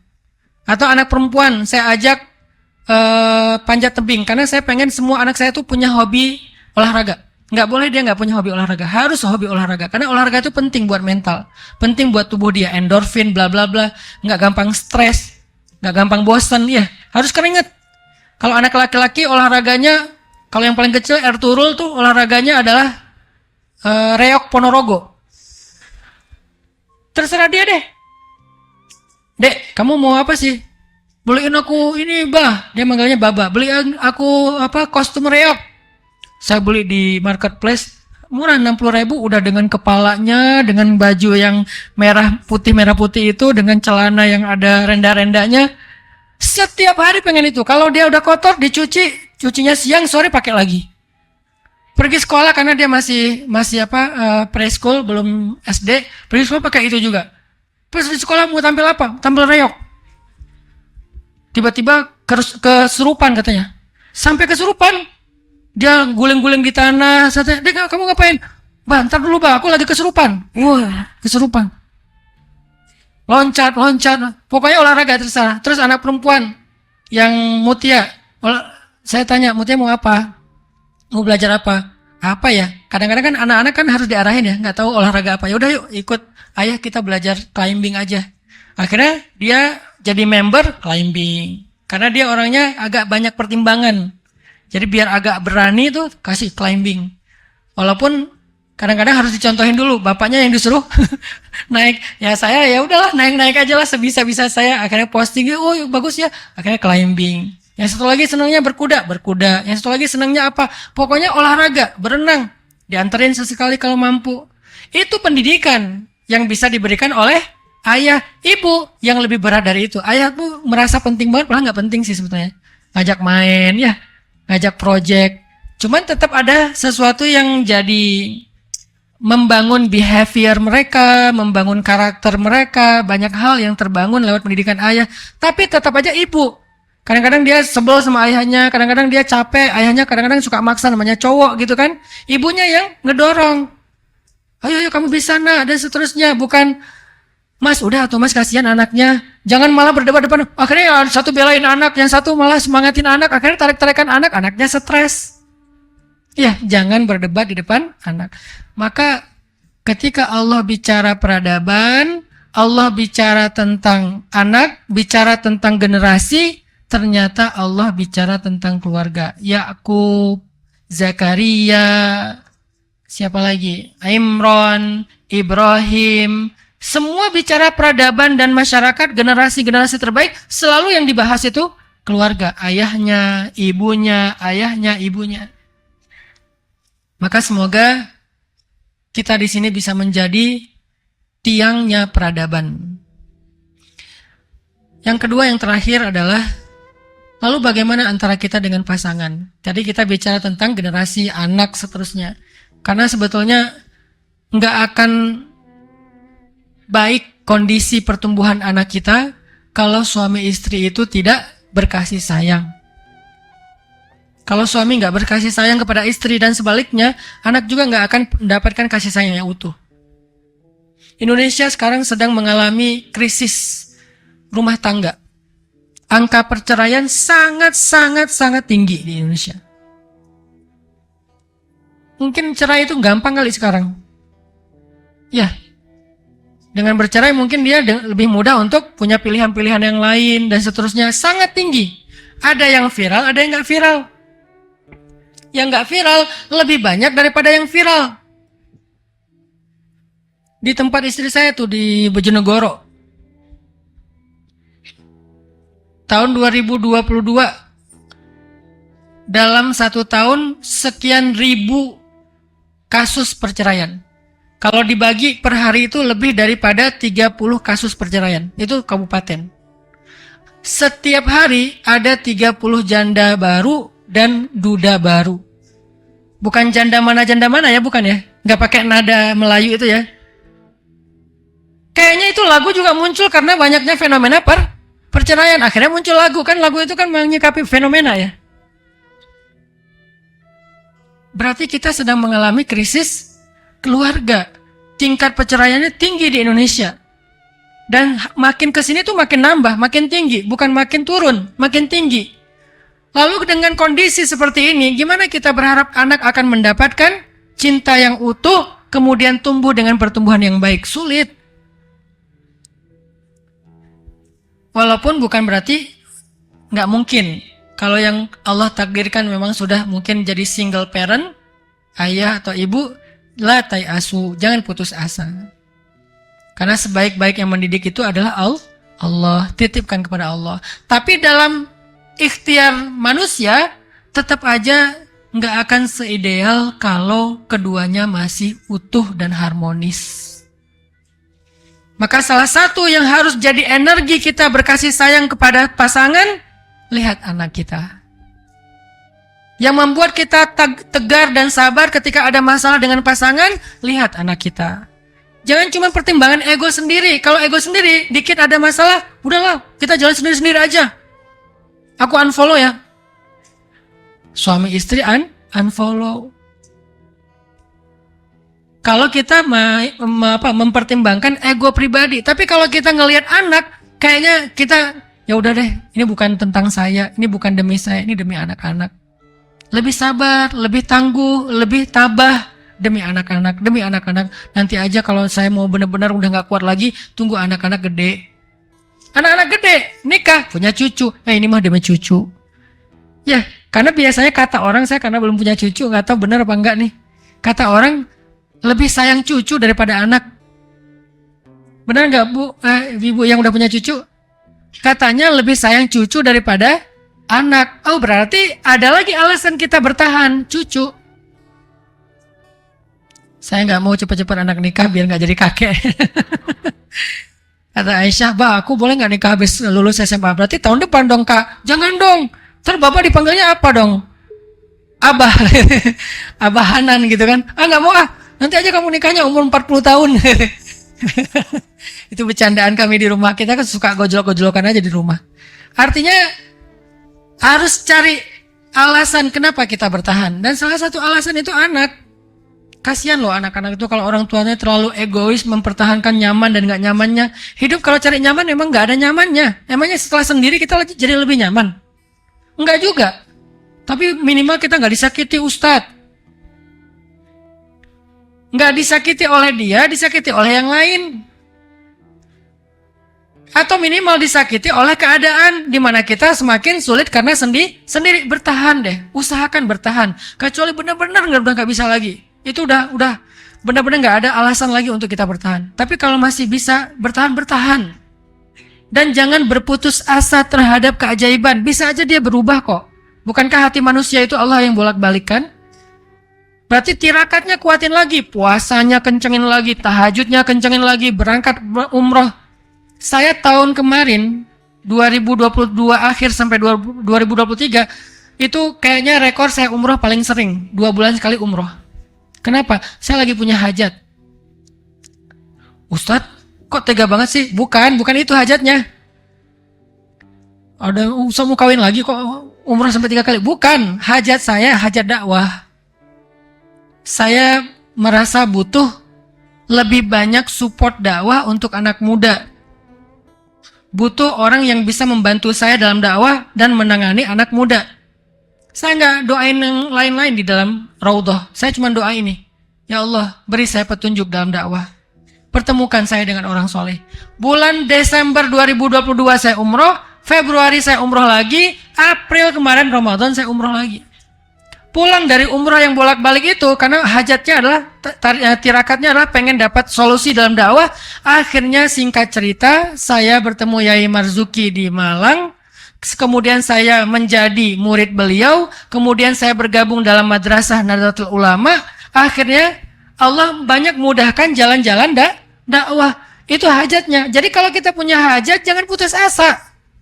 A: Atau anak perempuan, saya ajak panjat tebing. Karena saya pengen semua anak saya tuh punya hobi olahraga. Nggak boleh dia nggak punya hobi olahraga. Harus hobi olahraga. Karena olahraga itu penting buat mental. Penting buat tubuh dia. Endorfin, bla bla bla. Nggak gampang stres. Nggak gampang bosan. Ya, harus keringet. Kalau anak laki-laki olahraganya, kalau yang paling kecil Ertuğrul tuh olahraganya adalah reok Ponorogo. Terserah dia deh. Dek, kamu mau apa sih? Beliin aku ini, Bah. Dia manggilnya Baba. Beliin aku kostum reok. Saya beli di marketplace. Murah 60.000 udah dengan kepalanya, dengan baju yang merah putih itu, dengan celana yang ada renda-rendanya. Setiap hari pengen itu. Kalau dia udah kotor, dicuci, cucinya siang, sore pakai lagi. Pergi sekolah karena dia masih preschool, belum SD. Pergi sekolah pakai itu juga. Terus di sekolah mau tampil apa? Tampil reok. Tiba-tiba kesurupan katanya. Sampai kesurupan. Dia guling-guling di tanah. Saya, Dek, kamu ngapain? Bah, ntar dulu, Bah, aku lagi kesurupan. Wah, kesurupan. Loncat. Pokoknya olahraga terserah. Terus anak perempuan yang Mutia. Saya tanya, Mutia mau apa? Mau belajar apa? Apa ya? Kadang-kadang kan anak-anak kan harus diarahin ya, nggak tahu olahraga apa. Ya udah yuk ikut ayah kita belajar climbing aja. Akhirnya dia jadi member climbing. Karena dia orangnya agak banyak pertimbangan. Jadi biar agak berani tuh kasih climbing. Walaupun kadang-kadang harus dicontohin dulu, bapaknya yang disuruh naik. Ya saya ya udahlah naik-naik aja lah sebisa-bisa saya. Akhirnya posting, oh bagus ya. Akhirnya climbing. Yang satu lagi senangnya berkuda. Yang satu lagi senangnya apa? Pokoknya olahraga, berenang. Dianterin sesekali kalau mampu. Itu pendidikan yang bisa diberikan oleh ayah, ibu yang lebih berat dari itu. Ayah tuh merasa penting banget, malah nggak penting sih sebetulnya. Ngajak main, ya, ngajak project. Cuman tetap ada sesuatu yang jadi membangun behavior mereka, membangun karakter mereka. Banyak hal yang terbangun lewat pendidikan ayah. Tapi tetap aja ibu. Kadang-kadang dia sebel sama ayahnya, kadang-kadang dia capek, ayahnya kadang-kadang suka maksa, namanya cowok gitu kan. Ibunya yang ngedorong. Ayo kamu bisa nak, dan seterusnya. Bukan, Mas udah tuh Mas kasihan anaknya. Jangan malah berdebat depan. Akhirnya yang satu belain anak, yang satu malah semangatin anak. Akhirnya tarik-tarikan anak, anaknya stres. Ya, jangan berdebat di depan anak. Maka ketika Allah bicara peradaban, Allah bicara tentang anak, bicara tentang generasi, ternyata Allah bicara tentang keluarga. Yakub, Zakaria, siapa lagi? Imran, Ibrahim. Semua bicara peradaban dan masyarakat, generasi-generasi terbaik. Selalu yang dibahas itu keluarga. Ayahnya, ibunya, ayahnya, ibunya. Maka semoga kita di sini bisa menjadi tiangnya peradaban. Yang kedua, yang terakhir adalah lalu bagaimana antara kita dengan pasangan? Tadi kita bicara tentang generasi, anak, seterusnya. Karena sebetulnya nggak akan baik kondisi pertumbuhan anak kita kalau suami istri itu tidak berkasih sayang. Kalau suami nggak berkasih sayang kepada istri dan sebaliknya, anak juga nggak akan mendapatkan kasih sayang yang utuh. Indonesia sekarang sedang mengalami krisis rumah tangga. Angka perceraian sangat tinggi di Indonesia. Mungkin cerai itu gampang kali sekarang. Ya, dengan bercerai mungkin dia lebih mudah untuk punya pilihan-pilihan yang lain dan seterusnya. Sangat tinggi. Ada yang viral, ada yang nggak viral. Yang nggak viral lebih banyak daripada yang viral. Di tempat istri saya tuh di Bojonegoro. Tahun 2022, dalam 1 tahun sekian ribu kasus perceraian. Kalau dibagi per hari itu lebih daripada 30 kasus perceraian. Itu kabupaten. Setiap hari ada 30 janda baru dan duda baru. Bukan janda mana ya, bukan ya? Nggak pakai nada Melayu itu ya. Kayaknya itu lagu juga muncul karena banyaknya fenomena perceraian. Akhirnya muncul lagu, kan lagu itu kan menyikapi fenomena ya. Berarti kita sedang mengalami krisis keluarga. Tingkat perceraiannya tinggi di Indonesia. Dan makin kesini tuh makin nambah, makin tinggi. Bukan makin turun, makin tinggi. Lalu dengan kondisi seperti ini, gimana kita berharap anak akan mendapatkan cinta yang utuh, kemudian tumbuh dengan pertumbuhan yang baik? Sulit. Walaupun bukan berarti nggak mungkin. Kalau yang Allah takdirkan memang sudah mungkin jadi single parent, ayah atau ibu, la tayasu, jangan putus asa. Karena sebaik-baik yang mendidik itu adalah Allah, titipkan kepada Allah. Tapi dalam ikhtiar manusia, tetap aja nggak akan seideal kalau keduanya masih utuh dan harmonis. Maka salah satu yang harus jadi energi kita berkasih sayang kepada pasangan, lihat anak kita. Yang membuat kita tegar dan sabar ketika ada masalah dengan pasangan, lihat anak kita. Jangan cuma pertimbangan ego sendiri. Kalau ego sendiri, dikit ada masalah, udahlah, kita jalan sendiri-sendiri aja. Aku unfollow ya. Suami istri unfollow. Kalau kita mempertimbangkan ego pribadi. Tapi kalau kita ngelihat anak, kayaknya kita, ya udah deh, ini bukan tentang saya, ini bukan demi saya, ini demi anak-anak. Lebih sabar, lebih tangguh, lebih tabah. Demi anak-anak. Nanti aja kalau saya mau benar-benar udah gak kuat lagi, tunggu anak-anak gede. Anak-anak gede, nikah, punya cucu. Ini mah demi cucu. Ya, karena biasanya kata orang, saya karena belum punya cucu, gak tahu benar apa enggak nih. Kata orang, lebih sayang cucu daripada anak. Benar gak Bu, ibu yang udah punya cucu? Katanya lebih sayang cucu daripada anak. Oh, berarti ada lagi alasan kita bertahan, cucu. Saya nggak mau cepat-cepat anak nikah biar nggak jadi kakek. Kata Aisyah, "Bah, aku boleh nggak nikah habis lulus SMA?" Berarti tahun depan dong, Kak. Jangan dong. Ntar Bapak dipanggilnya apa dong? Abah. Abah Hanan gitu kan. Nggak mau Nanti aja kamu nikahnya umur 40 tahun. Itu bercandaan kami di rumah. Kita kan suka gojlok-gojlokan aja di rumah. Artinya harus cari alasan kenapa kita bertahan. Dan salah satu alasan itu anak. Kasihan loh anak-anak itu kalau orang tuanya terlalu egois mempertahankan nyaman dan gak nyamannya. Hidup kalau cari nyaman memang gak ada nyamannya. Emangnya setelah sendiri kita jadi lebih nyaman? Enggak juga. Tapi minimal kita gak disakiti Ustadz. Gak disakiti oleh dia, disakiti oleh yang lain. Atau minimal disakiti oleh keadaan di mana kita semakin sulit karena sendiri. Bertahan deh, usahakan bertahan. Kecuali benar-benar udah gak bisa lagi. Itu udah benar-benar nggak ada alasan lagi untuk kita bertahan. Tapi kalau masih bisa bertahan. Dan jangan berputus asa terhadap keajaiban. Bisa aja dia berubah kok. Bukankah hati manusia itu Allah yang bolak-balikkan? Berarti tirakatnya kuatin lagi, puasanya kencengin lagi, tahajudnya kencengin lagi, berangkat umroh. Saya tahun kemarin 2022 akhir sampai 2023 itu kayaknya rekor saya umroh paling sering, 2 bulan sekali umroh. Kenapa? Saya lagi punya hajat. Ustadz, kok tega banget sih? Bukan itu hajatnya. Ada usah mau kawin lagi kok umrah sampai 3 kali. Bukan, hajat saya, hajat dakwah. Saya merasa butuh lebih banyak support dakwah untuk anak muda. Butuh orang yang bisa membantu saya dalam dakwah dan menangani anak muda. Saya nggak doain yang lain-lain di dalam raudhah. Saya cuma doa ini. Ya Allah, beri saya petunjuk dalam dakwah. Pertemukan saya dengan orang soleh. Bulan Desember 2022 saya umroh. Februari saya umroh lagi. April kemarin Ramadan saya umroh lagi. Pulang dari umroh yang bolak-balik itu, karena hajatnya adalah, tirakatnya adalah pengen dapat solusi dalam dakwah. Akhirnya singkat cerita, saya bertemu Yai Marzuki di Malang. Kemudian saya menjadi murid beliau, kemudian saya bergabung dalam Madrasah Nahdlatul Ulama. Akhirnya Allah banyak mudahkan jalan-jalan dakwah. Itu hajatnya. Jadi kalau kita punya hajat, jangan putus asa.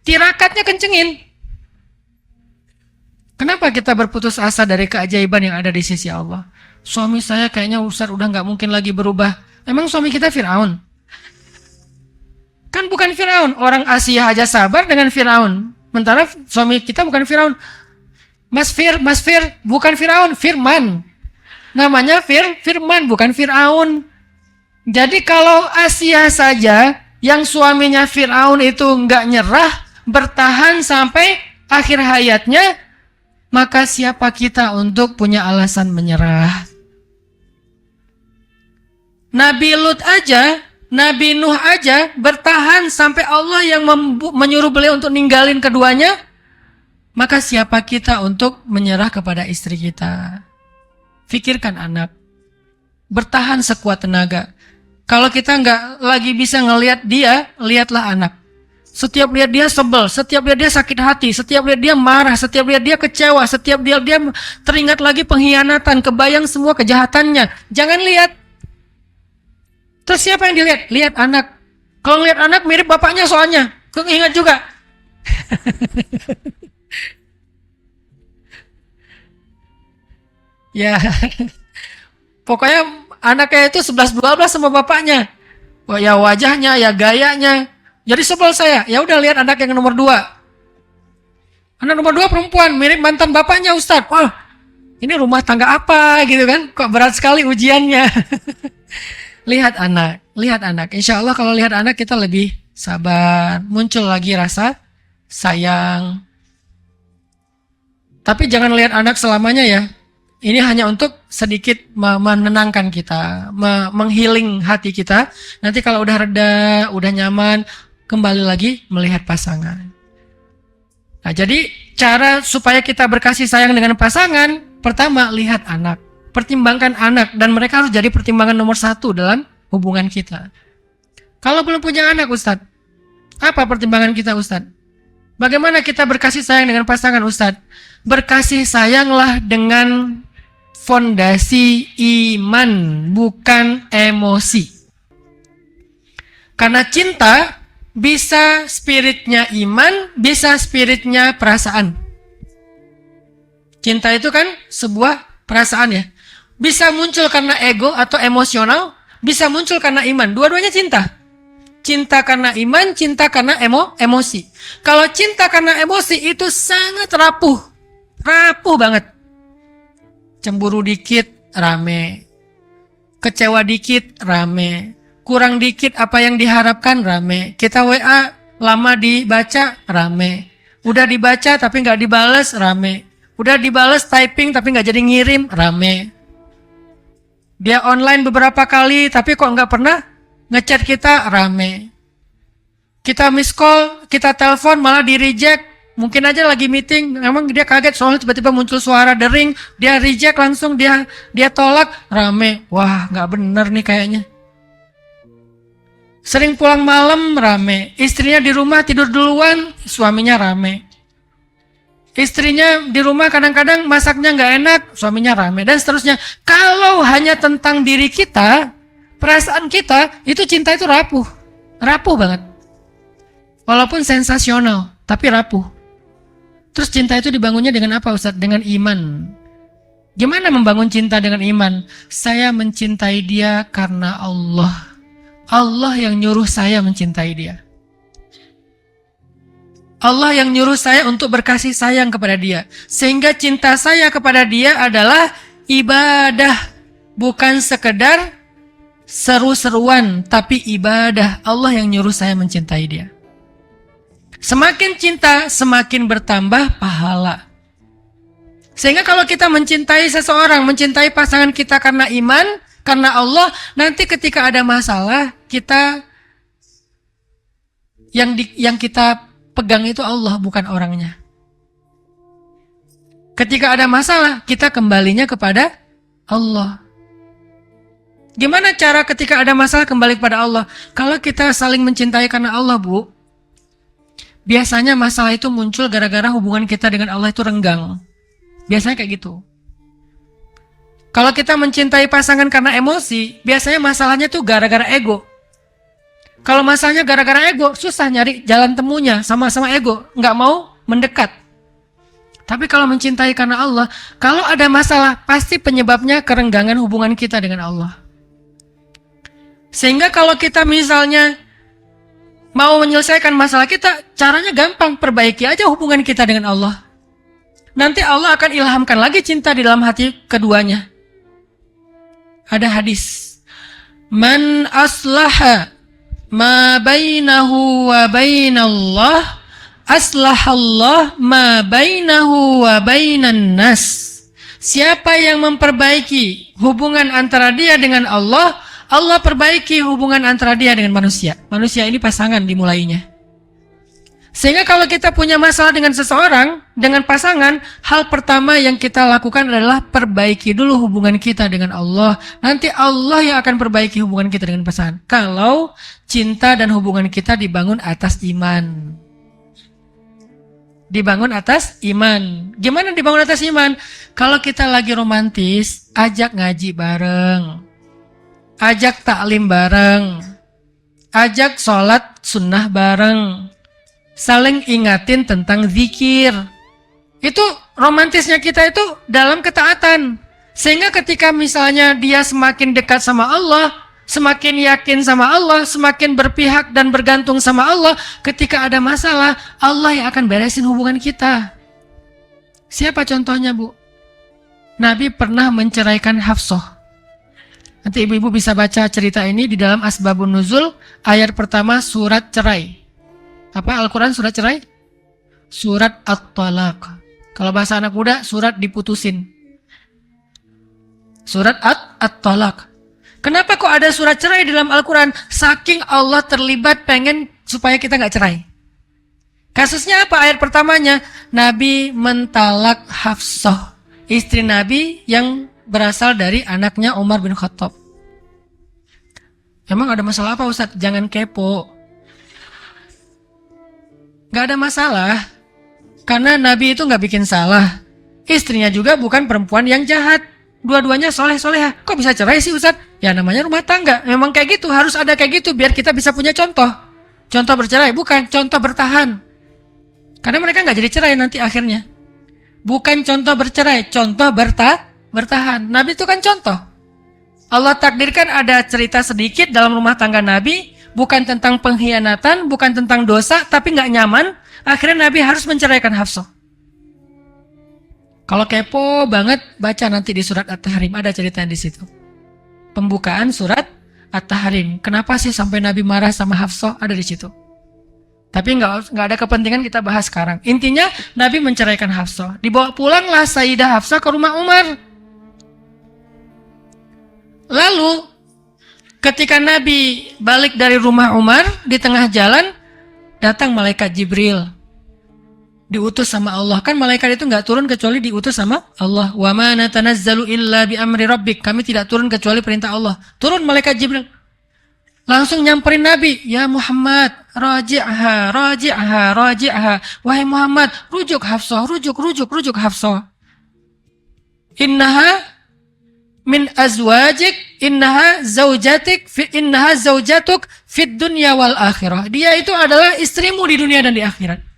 A: tirakatnya kencengin. Kenapa kita berputus asa dari keajaiban yang ada di sisi Allah? Suami saya kayaknya Ustaz udah nggak mungkin lagi berubah. Emang suami kita Fir'aun? Kan bukan Fir'aun. Orang Asia aja sabar dengan Fir'aun. Sementara suami kita bukan Fir'aun. Mas Fir, bukan Fir'aun, Firman. Namanya Firman, bukan Fir'aun. Jadi kalau Asia saja yang suaminya Fir'aun itu nggak nyerah, bertahan sampai akhir hayatnya, maka siapa kita untuk punya alasan menyerah? Nabi Lut aja, Nabi Nuh aja bertahan sampai Allah yang menyuruh beliau untuk ninggalin keduanya, maka siapa kita untuk menyerah kepada istri kita? Fikirkan anak, bertahan sekuat tenaga. Kalau kita nggak lagi bisa ngelihat dia, lihatlah anak. Setiap lihat dia sebel, setiap lihat dia sakit hati, setiap lihat dia marah, setiap lihat dia kecewa, setiap lihat dia teringat lagi pengkhianatan, kebayang semua kejahatannya. Jangan lihat. Terus siapa yang dilihat? Lihat anak. Kalau lihat anak mirip bapaknya soalnya. Kau ingat juga. Ya, pokoknya anaknya itu 11-12 sama bapaknya. Wah, ya wajahnya, ya gayanya. Jadi sebel saya. Ya udah lihat anak yang nomor 2. Anak nomor 2 perempuan, mirip mantan bapaknya Ustadz. Wah, ini rumah tangga apa gitu kan? Kok berat sekali ujiannya. Lihat anak. Insya Allah kalau lihat anak kita lebih sabar. Muncul lagi rasa sayang. Tapi jangan lihat anak selamanya ya. Ini hanya untuk sedikit menenangkan kita, menghealing hati kita. Nanti kalau udah reda, udah nyaman, kembali lagi melihat pasangan. Nah, jadi cara supaya kita berkasih sayang dengan pasangan, pertama lihat anak. Pertimbangkan anak, dan mereka harus jadi pertimbangan nomor 1 dalam hubungan kita. Kalau belum punya anak Ustadz, apa pertimbangan kita Ustadz? Bagaimana kita berkasih sayang dengan pasangan Ustadz? Berkasih sayanglah dengan fondasi iman, bukan emosi. Karena cinta bisa spiritnya iman, bisa spiritnya perasaan. Cinta itu kan sebuah perasaan ya. Bisa muncul karena ego atau emosional, bisa muncul karena iman. Dua-duanya cinta. Cinta karena iman, cinta karena emosi. Kalau cinta karena emosi itu sangat rapuh. Rapuh banget. Cemburu dikit, rame. Kecewa dikit, rame. Kurang dikit apa yang diharapkan, rame. Kita WA, lama dibaca, rame. Udah dibaca tapi nggak dibales, rame. Udah dibales typing tapi nggak jadi ngirim, rame. Dia online beberapa kali tapi kok nggak pernah ngechat kita, rame. Kita miss call, kita telepon malah di reject. Mungkin aja lagi meeting, memang dia kaget soalnya tiba-tiba muncul suara dering, dia reject langsung, dia tolak, rame. Wah, nggak bener nih kayaknya. Sering pulang malam, rame. Istrinya di rumah tidur duluan, suaminya rame. Istrinya di rumah kadang-kadang masaknya nggak enak, suaminya rame, dan seterusnya. Kalau hanya tentang diri kita, perasaan kita, itu cinta itu rapuh. Rapuh banget. Walaupun sensasional, tapi rapuh. Terus cinta itu dibangunnya dengan apa Ustadz? Dengan iman. Gimana membangun cinta dengan iman? Saya mencintai dia karena Allah. Allah yang nyuruh saya mencintai dia. Allah yang nyuruh saya untuk berkasih sayang kepada dia. Sehingga cinta saya kepada dia adalah ibadah. Bukan sekedar seru-seruan, tapi ibadah. Allah yang nyuruh saya mencintai dia. Semakin cinta, semakin bertambah pahala. Sehingga kalau kita mencintai seseorang, mencintai pasangan kita karena iman, karena Allah, nanti ketika ada masalah, kita yang kita pegang itu Allah, bukan orangnya. Ketika ada masalah, kita kembalinya kepada Allah. Gimana cara ketika ada masalah kembali kepada Allah? Kalau kita saling mencintai karena Allah, Bu, biasanya masalah itu muncul gara-gara hubungan kita dengan Allah itu renggang. Biasanya kayak gitu. Kalau kita mencintai pasangan karena emosi, biasanya masalahnya tuh gara-gara ego. Kalau masalahnya gara-gara ego, susah nyari jalan temunya, sama-sama ego, nggak mau mendekat. Tapi kalau mencintai karena Allah, kalau ada masalah, pasti penyebabnya kerenggangan hubungan kita dengan Allah. Sehingga kalau kita misalnya mau menyelesaikan masalah kita, caranya gampang, perbaiki aja hubungan kita dengan Allah. Nanti Allah akan ilhamkan lagi cinta di dalam hati keduanya. Ada hadis, man aslaha ma bainahu wa bainallah aslahallah ma bainahu wa bainan nas. Siapa yang memperbaiki hubungan antara dia dengan Allah, Allah perbaiki hubungan antara dia dengan manusia. Manusia ini pasangan dimulainya. Sehingga kalau kita punya masalah dengan seseorang, dengan pasangan, hal pertama yang kita lakukan adalah perbaiki dulu hubungan kita dengan Allah. Nanti Allah yang akan perbaiki hubungan kita dengan pasangan. Kalau cinta dan hubungan kita dibangun atas iman. Dibangun atas iman. Gimana dibangun atas iman? Kalau kita lagi romantis, ajak ngaji bareng. Ajak taklim bareng. Ajak sholat sunnah bareng. Saling ingatin tentang zikir. Itu romantisnya kita itu dalam ketaatan. Sehingga ketika misalnya dia semakin dekat sama Allah, semakin yakin sama Allah, semakin berpihak dan bergantung sama Allah, ketika ada masalah, Allah yang akan beresin hubungan kita. Siapa contohnya, Bu? Nabi pernah menceraikan Hafsah. Nanti ibu-ibu bisa baca cerita ini di dalam Asbabun Nuzul, ayat pertama surat cerai. Apa Al-Quran surat cerai? Surat At-Talaq. Kalau bahasa anak muda, surat diputusin. Surat At-Talaq. Kenapa kok ada surat cerai di dalam Al-Quran? Saking Allah terlibat pengen supaya kita nggak cerai. Kasusnya apa? Ayat pertamanya, Nabi mentalak Hafsah, istri Nabi yang berasal dari anaknya Umar bin Khattab. Emang ada masalah apa, Ustaz? Jangan kepo. Gak ada masalah, karena Nabi itu gak bikin salah. Istrinya juga bukan perempuan yang jahat. Dua-duanya soleh-solehah. Kok bisa cerai sih, Ustaz? Ya namanya rumah tangga. Memang kayak gitu, harus ada kayak gitu biar kita bisa punya contoh. Contoh bercerai, bukan contoh bertahan. Karena mereka gak jadi cerai nanti akhirnya. Bukan contoh bercerai, contoh bertahan. Nabi itu kan contoh. Allah takdirkan ada cerita sedikit dalam rumah tangga Nabi, bukan tentang pengkhianatan, bukan tentang dosa, tapi nggak nyaman. Akhirnya Nabi harus menceraikan Hafsah. Kalau kepo banget, baca nanti di surat At-Tahrim, ada ceritanya di situ. Pembukaan surat At-Tahrim. Kenapa sih sampai Nabi marah sama Hafsah? Ada di situ. Tapi nggak ada kepentingan kita bahas sekarang. Intinya Nabi menceraikan Hafsah. Dibawa pulanglah Sayyidah Hafsah ke rumah Umar. Lalu ketika Nabi balik dari rumah Umar, di tengah jalan datang malaikat Jibril. Diutus sama Allah. Kan malaikat itu nggak turun kecuali diutus sama Allah. Wa ma natanazzalu illa bi amri rabbik. Kami tidak turun kecuali perintah Allah. Turun malaikat Jibril. Langsung nyamperin Nabi. Ya Muhammad, raji'ha, raji'ha, raji'ha. Wahai Muhammad, rujuk Hafsah, rujuk Hafsah. Innaha min azwajik, innaha zaujatuk fid dunya wal akhirah. Dia itu adalah istrimu di dunia dan di akhirat.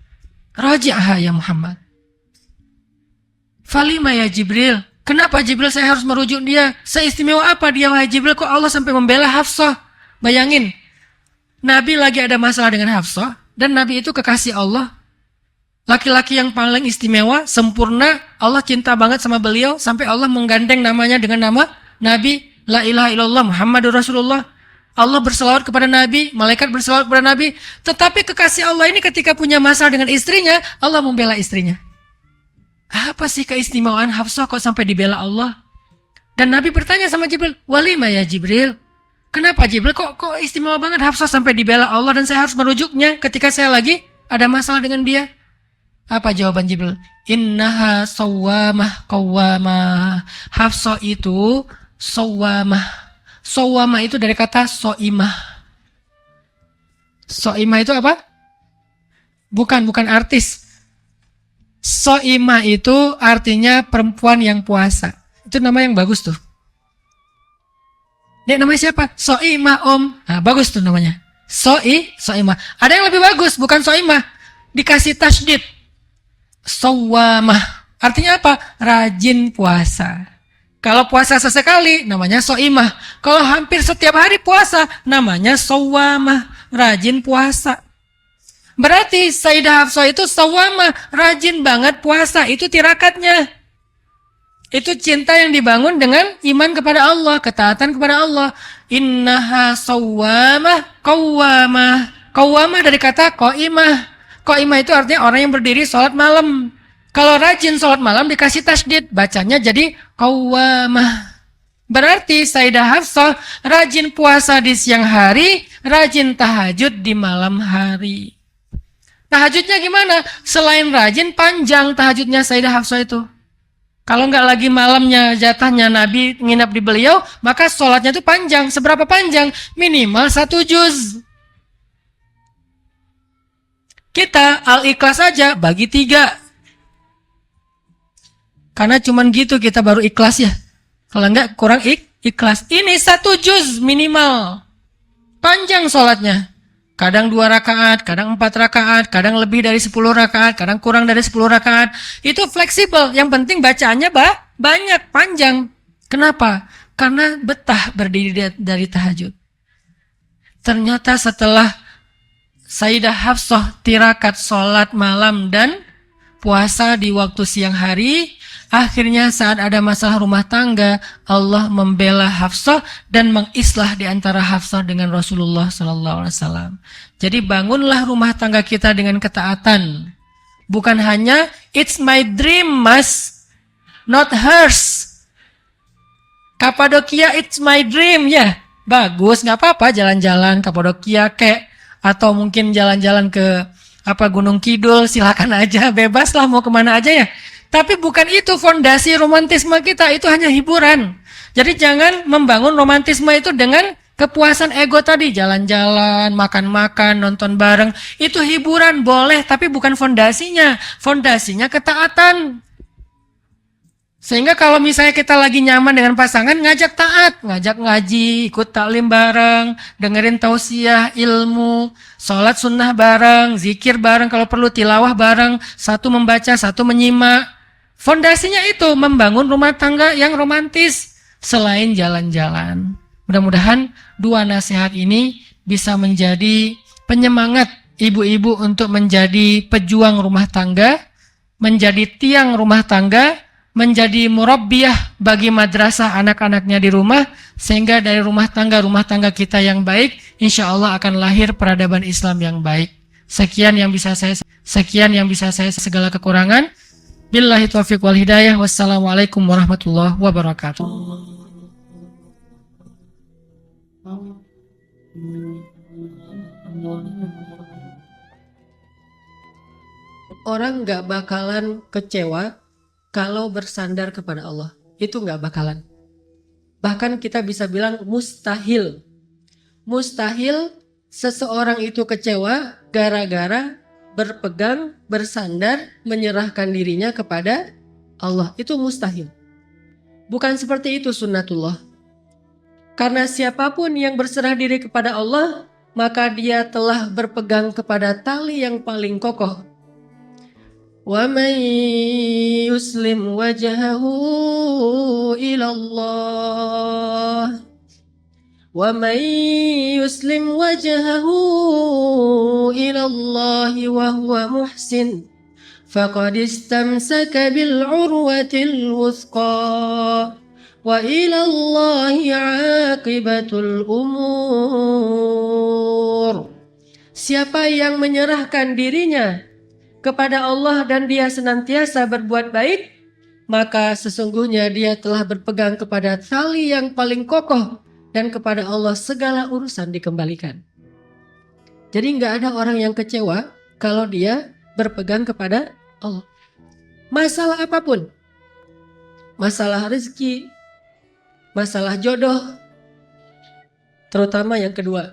A: Raji'aha ya Muhammad. Falima ya Jibril. Kenapa Jibril saya harus merujuk dia? Seistimewa apa dia wahai Jibril kok Allah sampai membela Hafsah? Bayangin, Nabi lagi ada masalah dengan Hafsah dan Nabi itu kekasih Allah. Laki-laki yang paling istimewa, sempurna, Allah cinta banget sama beliau, sampai Allah menggandeng namanya dengan nama Nabi, La ilaha illallah Muhammadur Rasulullah. Allah berselawat kepada Nabi, malaikat berselawat kepada Nabi, tetapi kekasih Allah ini ketika punya masalah dengan istrinya, Allah membela istrinya. Apa sih keistimewaan Hafsah kok sampai dibela Allah? Dan Nabi bertanya sama Jibril, walima ya Jibril? Kenapa Jibril kok istimewa banget Hafsah sampai dibela Allah dan saya harus merujuknya ketika saya lagi ada masalah dengan dia? Apa jawaban Jibril? Innaha sawwamah qawwamah. Hafsah itu sawwamah. Sawwamah itu dari kata soimah. Soimah itu apa? Bukan artis. Soimah itu artinya perempuan yang puasa. Itu nama yang bagus tuh. Dia namanya siapa? Soimah Om. Nah, bagus tuh namanya. soimah. Ada yang lebih bagus, bukan soimah. Dikasih tasydid. Sawamah. Artinya apa? Rajin puasa. Kalau puasa sesekali, namanya soimah. Kalau hampir setiap hari puasa, namanya sawamah. Rajin puasa. Berarti Sayyidah Hafsah itu sawamah. Rajin banget puasa. Itu tirakatnya. Itu cinta yang dibangun dengan iman kepada Allah, ketaatan kepada Allah. Innaha sawwamah qawwamah. Qawwamah dari kata qaimah. Qaimah itu artinya orang yang berdiri sholat malam. Kalau rajin sholat malam dikasih tasydid, bacanya jadi qawwamah. Berarti Sayyidah Hafsah rajin puasa di siang hari, rajin tahajud di malam hari. Tahajudnya gimana? Selain rajin, panjang tahajudnya Sayyidah Hafsah itu. Kalau nggak lagi malamnya jatahnya Nabi nginap di beliau, maka sholatnya itu panjang. Seberapa panjang? Minimal 1 juz. Kita Al-Ikhlas saja bagi 3. Karena cuman gitu kita baru ikhlas ya. Kalau nggak kurang ikhlas. Ini 1 juz minimal. Panjang sholatnya. Kadang 2 rakaat, kadang 4 rakaat, kadang lebih dari 10 rakaat, kadang kurang dari 10 rakaat. Itu fleksibel. Yang penting bacaannya banyak, panjang. Kenapa? Karena betah berdiri dari tahajud. Ternyata setelah Sayyidah Hafsah tirakat sholat malam dan puasa di waktu siang hari, akhirnya saat ada masalah rumah tangga, Allah membela Hafsah dan mengislah di antara Hafsah dengan Rasulullah SAW. Jadi bangunlah rumah tangga kita dengan ketaatan. Bukan hanya it's my dream mas, not hers. Kapadokia it's my dream ya, bagus nggak apa-apa jalan-jalan Kapadokia kek, atau mungkin jalan-jalan ke Gunung Kidul, silakan aja, bebas lah mau kemana aja ya. Tapi bukan itu fondasi romantisme kita, itu hanya hiburan. Jadi jangan membangun romantisme itu dengan kepuasan ego tadi, jalan-jalan, makan-makan, nonton bareng. Itu hiburan boleh, tapi bukan fondasinya. Fondasinya ketaatan. Sehingga kalau misalnya kita lagi nyaman dengan pasangan, ngajak taat, ngajak ngaji, ikut taklim bareng, dengerin tausiah, ilmu, sholat sunnah bareng, zikir bareng, kalau perlu tilawah bareng, satu membaca, satu menyimak. Fondasinya itu membangun rumah tangga yang romantis selain jalan-jalan. Mudah-mudahan 2 nasihat ini bisa menjadi penyemangat ibu-ibu untuk menjadi pejuang rumah tangga, menjadi tiang rumah tangga, menjadi murabbiyah bagi madrasah anak-anaknya di rumah, sehingga dari rumah tangga kita yang baik, insya Allah akan lahir peradaban Islam yang baik. Sekian yang bisa saya segala kekurangan. Billahi taufiq wal hidayah. Wassalamualaikum warahmatullahi wabarakatuh. Orang gak bakalan kecewa kalau bersandar kepada Allah. Itu gak bakalan. Bahkan kita bisa bilang mustahil. Mustahil seseorang itu kecewa gara-gara berpegang, bersandar, menyerahkan dirinya kepada Allah. Itu mustahil. Bukan seperti itu sunnatullah. Karena siapapun yang berserah diri kepada Allah, maka dia telah berpegang kepada tali yang paling kokoh. وَمَنْ يُسْلِمْ وَجْهَهُ إِلَى اللَّهِ وَمَنْ يُسْلِمْ وَجْهَهُ إِلَى اللَّهِ وَهُوَ مُحْسِنٌ فَقَدِ اسْتَمْسَكَ بِالْعُرْوَةِ الْوُثْقَى وَإِلَى اللَّهِ عَاقِبَةُ الْأُمُورِ. Siapa yang menyerahkan dirinya kepada Allah dan dia senantiasa berbuat baik, maka sesungguhnya dia telah berpegang kepada tali yang paling kokoh, dan kepada Allah segala urusan dikembalikan. Jadi nggak ada orang yang kecewa kalau dia berpegang kepada Allah. Masalah apapun, masalah rezeki, masalah jodoh, terutama yang kedua.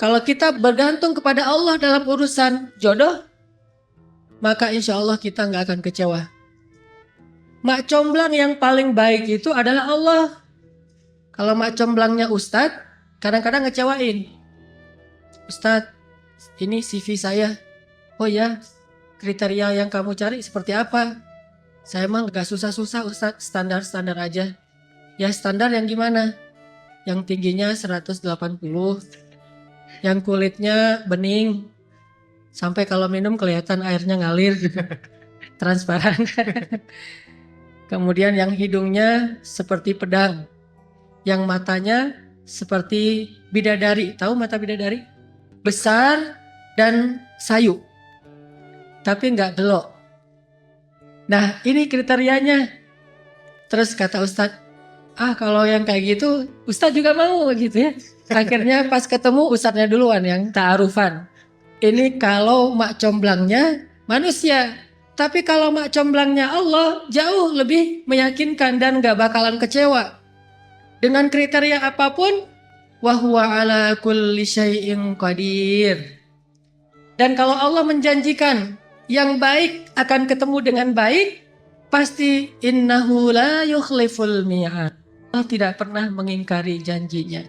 A: Kalau kita bergantung kepada Allah dalam urusan jodoh, maka insya Allah kita nggak akan kecewa. Mak comblang yang paling baik itu adalah Allah. Kalau mak comblangnya ustadz, kadang-kadang ngecewain. Ustadz, ini CV saya. Oh ya, kriteria yang kamu cari seperti apa? Saya emang gak susah-susah Ustadz, standar-standar aja. Ya standar yang gimana? Yang tingginya 180, yang kulitnya bening, sampai kalau minum kelihatan airnya ngalir, transparan. Kemudian yang hidungnya seperti pedang, yang matanya seperti bidadari. Tahu mata bidadari? Besar dan sayu, tapi nggak gelok. Nah ini kriterianya. Terus kata Ustadz, kalau yang kayak gitu Ustadz juga mau gitu ya. Akhirnya pas ketemu Ustadznya duluan yang ta'arufan. Ini kalau mak comblangnya manusia. Tapi kalau mak comblangnya Allah jauh lebih meyakinkan dan gak bakalan kecewa. Dengan kriteria apapun, wa huwa ala kulli syai'in qadir. Dan kalau Allah menjanjikan yang baik akan ketemu dengan baik, pasti innahu la yukhliful mi'ad. Allah tidak pernah mengingkari janjinya.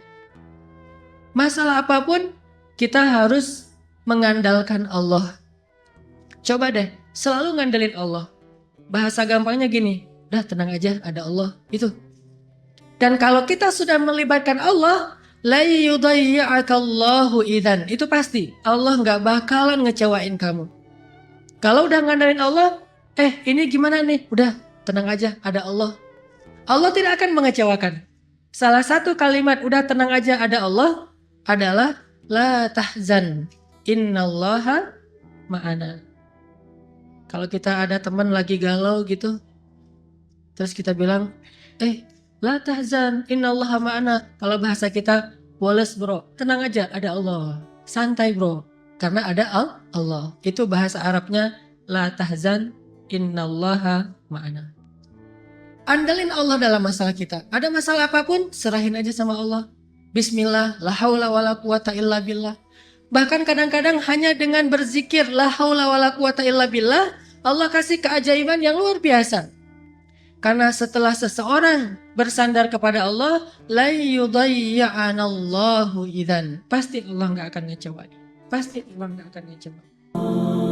A: Masalah apapun kita harus mengandalkan Allah. Coba deh, selalu ngandelin Allah. Bahasa gampangnya gini, udah tenang aja, ada Allah, itu. Dan kalau kita sudah melibatkan Allah, la yudayya'akallahu idzan. Itu pasti, Allah nggak bakalan ngecewain kamu. Kalau udah ngandelin Allah, ini gimana nih? Udah, tenang aja, ada Allah. Allah tidak akan mengecewakan. Salah satu kalimat udah tenang aja, ada Allah adalah la tahzan, innallaha ma'ana. Kalau kita ada teman lagi galau gitu, terus kita bilang, la tahzan, innallaha ma'ana. Kalau bahasa kita, woles bro, tenang aja, ada Allah. Santai bro, karena ada Allah. Itu bahasa Arabnya, la tahzan, innallaha ma'ana. Andalin Allah dalam masalah kita. Ada masalah apapun, serahin aja sama Allah. Bismillah, la haula wala quwata illa billah. Bahkan kadang-kadang hanya dengan berzikir, la haula wala quwata illa billah, Allah kasih keajaiban yang luar biasa. Karena setelah seseorang bersandar kepada Allah, la yudayya'anallahu idzan. Pasti Allah nggak akan ngecewain. Pasti Allah nggak akan ngecewain.